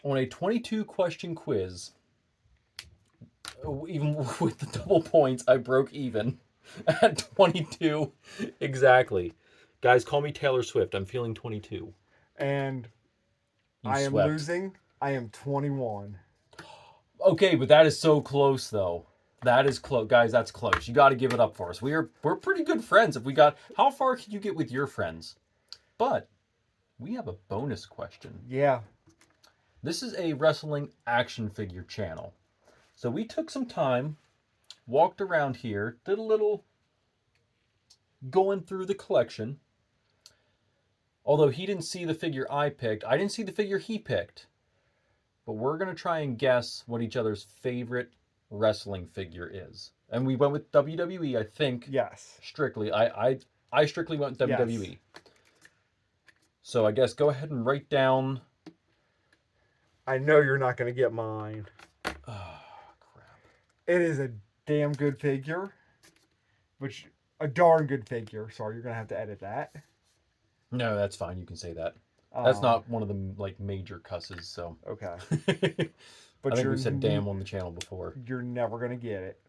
On a 22 question quiz, even with the double points, I broke even at 22 exactly. Guys, call me Taylor Swift. I'm feeling 22.
And I am losing. I am 21.
Okay, but that is so close, though. That is close, guys. That's close. You got to give it up for us. We're pretty good friends. If we got, how far could you get with your friends? But we have a bonus question.
Yeah.
This is a wrestling action figure channel, so we took some time, walked around here, did a little going through the collection. Although he didn't see the figure I picked, I didn't see the figure he picked. But we're gonna try and guess what each other's favorite wrestling figure is, and we went with WWE. I think.
Yes.
Strictly, I strictly went with WWE. Yes. So I guess go ahead and write down.
I know you're not gonna get mine.
Oh crap!
It is a damn good figure, which a darn good figure. Sorry, you're gonna have to edit that.
No, that's fine. You can say that. That's not one of the like major cusses. So
okay.
But I think we said damn on the channel before.
You're never gonna get it.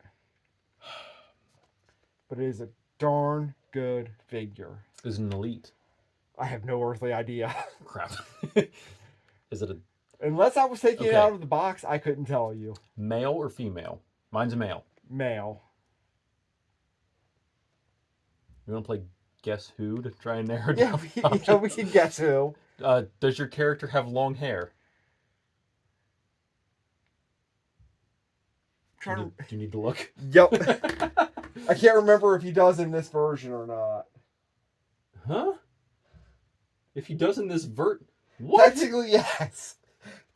But it is a darn good figure.
Is it an elite?
I have no earthly idea.
Crap. Is it a?
Unless I was taking it out of the box, I couldn't tell you.
Male or female? Mine's a male.
Male.
You want to play Guess Who to try and narrow down?
Yeah, we can guess who.
Does your character have long hair? Do you need to look?
Yep. I can't remember if he does in this version or not.
Huh? If he does in this what?
Technically, yes.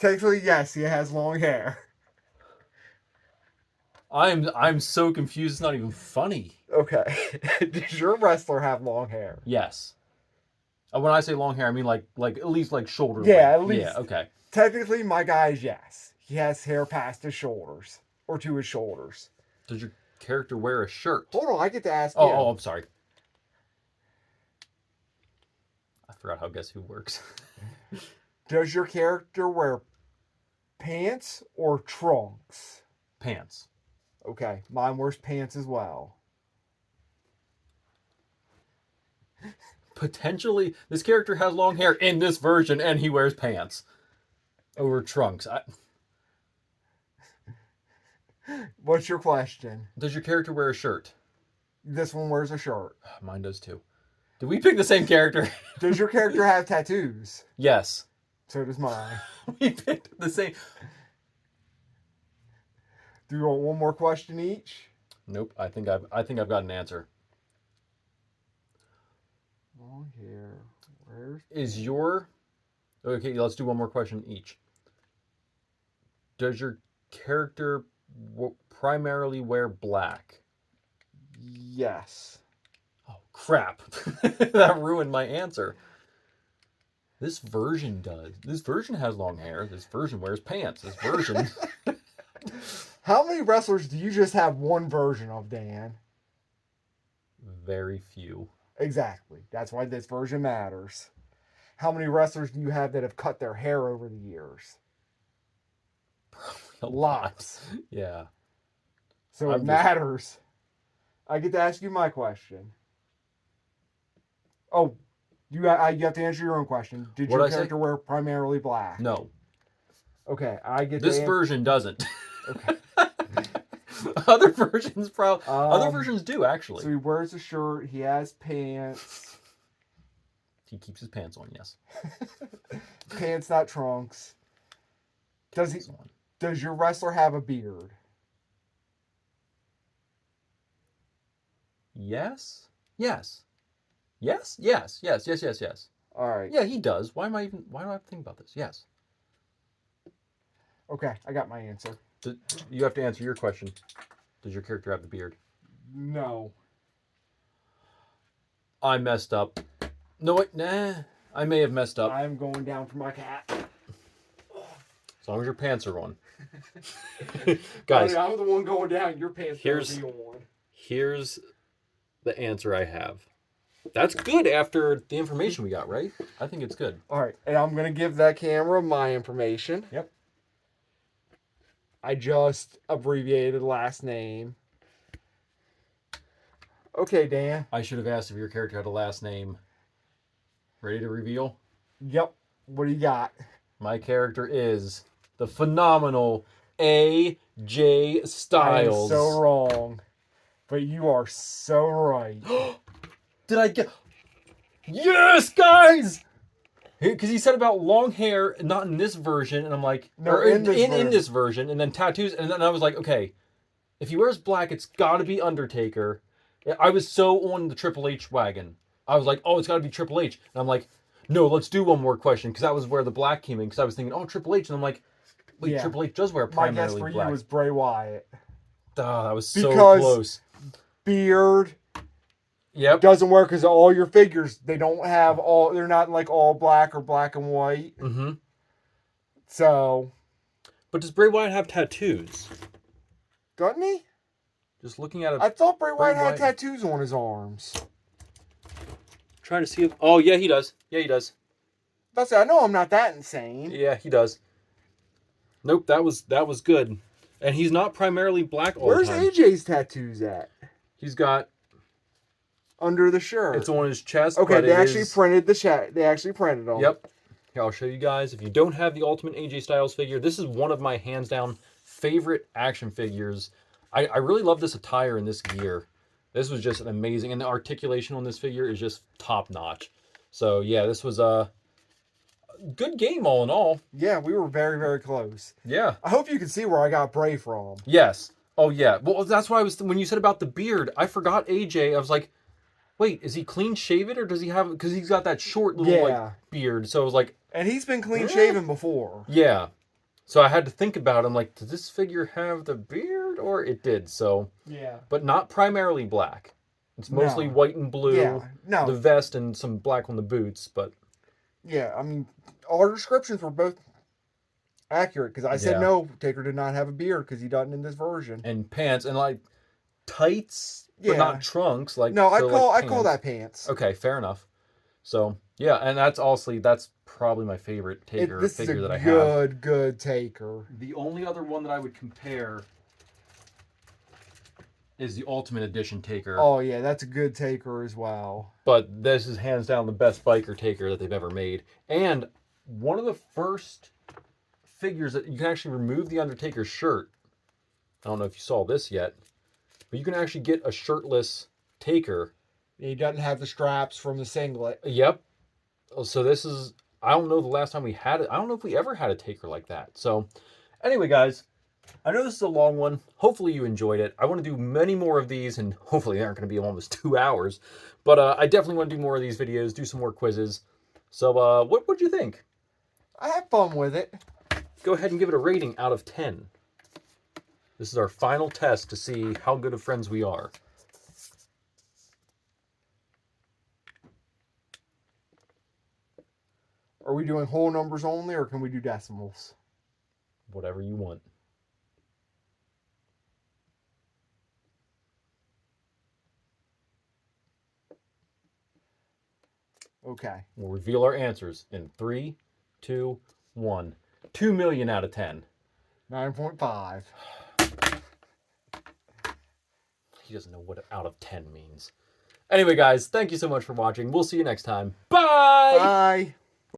Technically, yes, he has long hair.
I'm so confused. It's not even funny.
Okay. Does your wrestler have long hair?
Yes. When I say long hair, I mean like at least like shoulder
Yeah,
length.
at least.
Yeah. Okay.
Technically, my guy is yes. He has hair past his shoulders. Or to his shoulders.
Does your character wear a shirt?
Hold on, I get to ask
Oh,
you.
oh, I'm sorry. I forgot how Guess Who works.
Does your character wear pants or trunks?
Pants.
Okay, mine wears pants as well.
Potentially, this character has long hair in this version, and he wears pants over trunks.
What's your question?
Does your character wear a shirt?
This one wears a shirt.
Mine does too. Did we pick the same character?
Does your character have tattoos?
Yes.
So does mine.
We picked the same.
Do you want one more question each?
Nope. I think I've got an answer.
Long hair. Where's
Is your okay? Let's do one more question each. Does your character primarily wear black?
yes.
Oh crap! That ruined my answer. This version does. This version has long hair. This version wears pants. This version.
How many wrestlers do you just have one version of, Dan?
Very few.
Exactly. That's why this version matters. How many wrestlers do you have that have cut their hair over the years?
A
Lots.
Yeah.
So
I'm
it
just-
matters. I get to ask you my question. Oh, you have to answer your own question. Did
What'd
your
I say?
character wear primarily black?
No.
Okay, I get
This
to
version doesn't.
Okay.
Other versions probably. Other
Um,
versions do actually.
So he wears a shirt. He has pants.
He keeps his pants on. Yes.
Pants, not trunks. Does he?
Pants on.
Does your wrestler have a beard?
Yes. Yes. Yes. Yes. Yes. Yes. Yes. Yes.
All right.
Yeah, he does. Why do I have to think about this? Yes.
Okay, I got my answer.
You have to answer your question. Does your character have the beard?
No.
I messed up. No, wait, nah. I may have messed up.
I'm going down for my cat.
As long as your pants are on. Guys,
I'm the one going down. Your pants
Here's-
better be on.
here's the answer I have. That's good after the information we got, right? I think it's good.
All right, and I'm gonna give that camera my information.
Yep.
I just abbreviated last name. Okay, Dan.
I should have asked if your character had a last name. Ready to reveal?
Yep. What do you got?
My character is the phenomenal AJ
I am
Styles.
so wrong, but you are so right.
Did I get? Yes, guys. Because he said about long hair, not in this version, and I'm like,
No,
or
in this
in
version.
this version, and then tattoos, and then I was like, okay, if he wears black, it's got to be Undertaker. I was so on the Triple H wagon. I was like, oh, it's got to be Triple H, and I'm like, no, let's do one more question, because that was where the black came in. Because I was thinking, oh, Triple H, and I'm like, wait,
Yeah.
Triple H does wear
My guess
primarily
for
black.
you was Bray Wyatt.
Oh, that was so
Because-
close.
Beard
Yep.
doesn't work because all your figures they don't have all. They're not like all black or black and white.
Mm-hmm.
So
But does Bray Wyatt have tattoos?
doesn't he?
Just looking at it,
I thought Bray Wyatt had
Wyatt.
tattoos on his arms.
trying to see if. Oh yeah, he does. Yeah, he does.
That's I know I'm not that insane.
Yeah, he does. Nope, that was good. And he's not primarily black all
Where's
the time.
AJ's tattoos at?
He's got
Under the shirt.
it's on his chest.
Okay,
but
they
it
actually
is-
printed the chat. They actually printed them.
Yep. Here, I'll show you guys. If you don't have the Ultimate AJ Styles figure, this is one of my hands down favorite action figures. I really love this attire and this gear. This was just an amazing, and the articulation on this figure is just top notch. So yeah, this was a good game all in all.
Yeah, we were very, very close.
Yeah.
I hope you can see where I got Bray from.
Yes. Oh yeah. Well, that's why I was when you said about the beard, I forgot AJ. I was like, wait, is he clean shaven or does he have? Because he's got that short little
Yeah.
like beard. So I was like,
And he's been clean shaven before.
yeah. So I had to think about it. I'm like, did this figure have the beard? Or it did, so.
Yeah.
But not primarily black. It's mostly
No.
white and blue.
Yeah. No.
The vest and some black on the boots, but.
Yeah, I mean, our descriptions were both accurate because I said
Yeah.
no, Taker did not have a beard because he doesn't in this version.
And pants and like tights,
Yeah.
but not trunks. Like
No,
so, like,
I call
pants.
that pants.
Okay, fair enough. So yeah, and that's probably my favorite Taker
This
figure
is a
that I have.
good Taker.
The only other one that I would compare is the Ultimate Edition Taker.
Oh yeah, that's a good Taker as well.
But this is hands down the best biker Taker that they've ever made. And one of the first figures that you can actually remove the Undertaker shirt. I don't know if you saw this yet, but you can actually get a shirtless Taker.
He doesn't have the straps from the singlet.
Yep. So this is, I don't know the last time we had it. I don't know if we ever had a Taker like that. So anyway, guys, I know this is a long one. Hopefully you enjoyed it. I want to do many more of these, and hopefully they aren't going to be almost 2 hours. But I definitely want to do more of these videos, do some more quizzes. So what would you think?
I had fun with it.
Go ahead and give it a rating out of 10. This is our final test to see how good of friends we are.
Are we doing whole numbers only, or can we do decimals?
Whatever you want.
Okay.
We'll reveal our answers in 3, 2, 1. 2 million out of 10.
9.5.
He doesn't know what out of 10 means. Anyway, guys, thank you so much for watching. We'll see you next time. Bye!
Bye.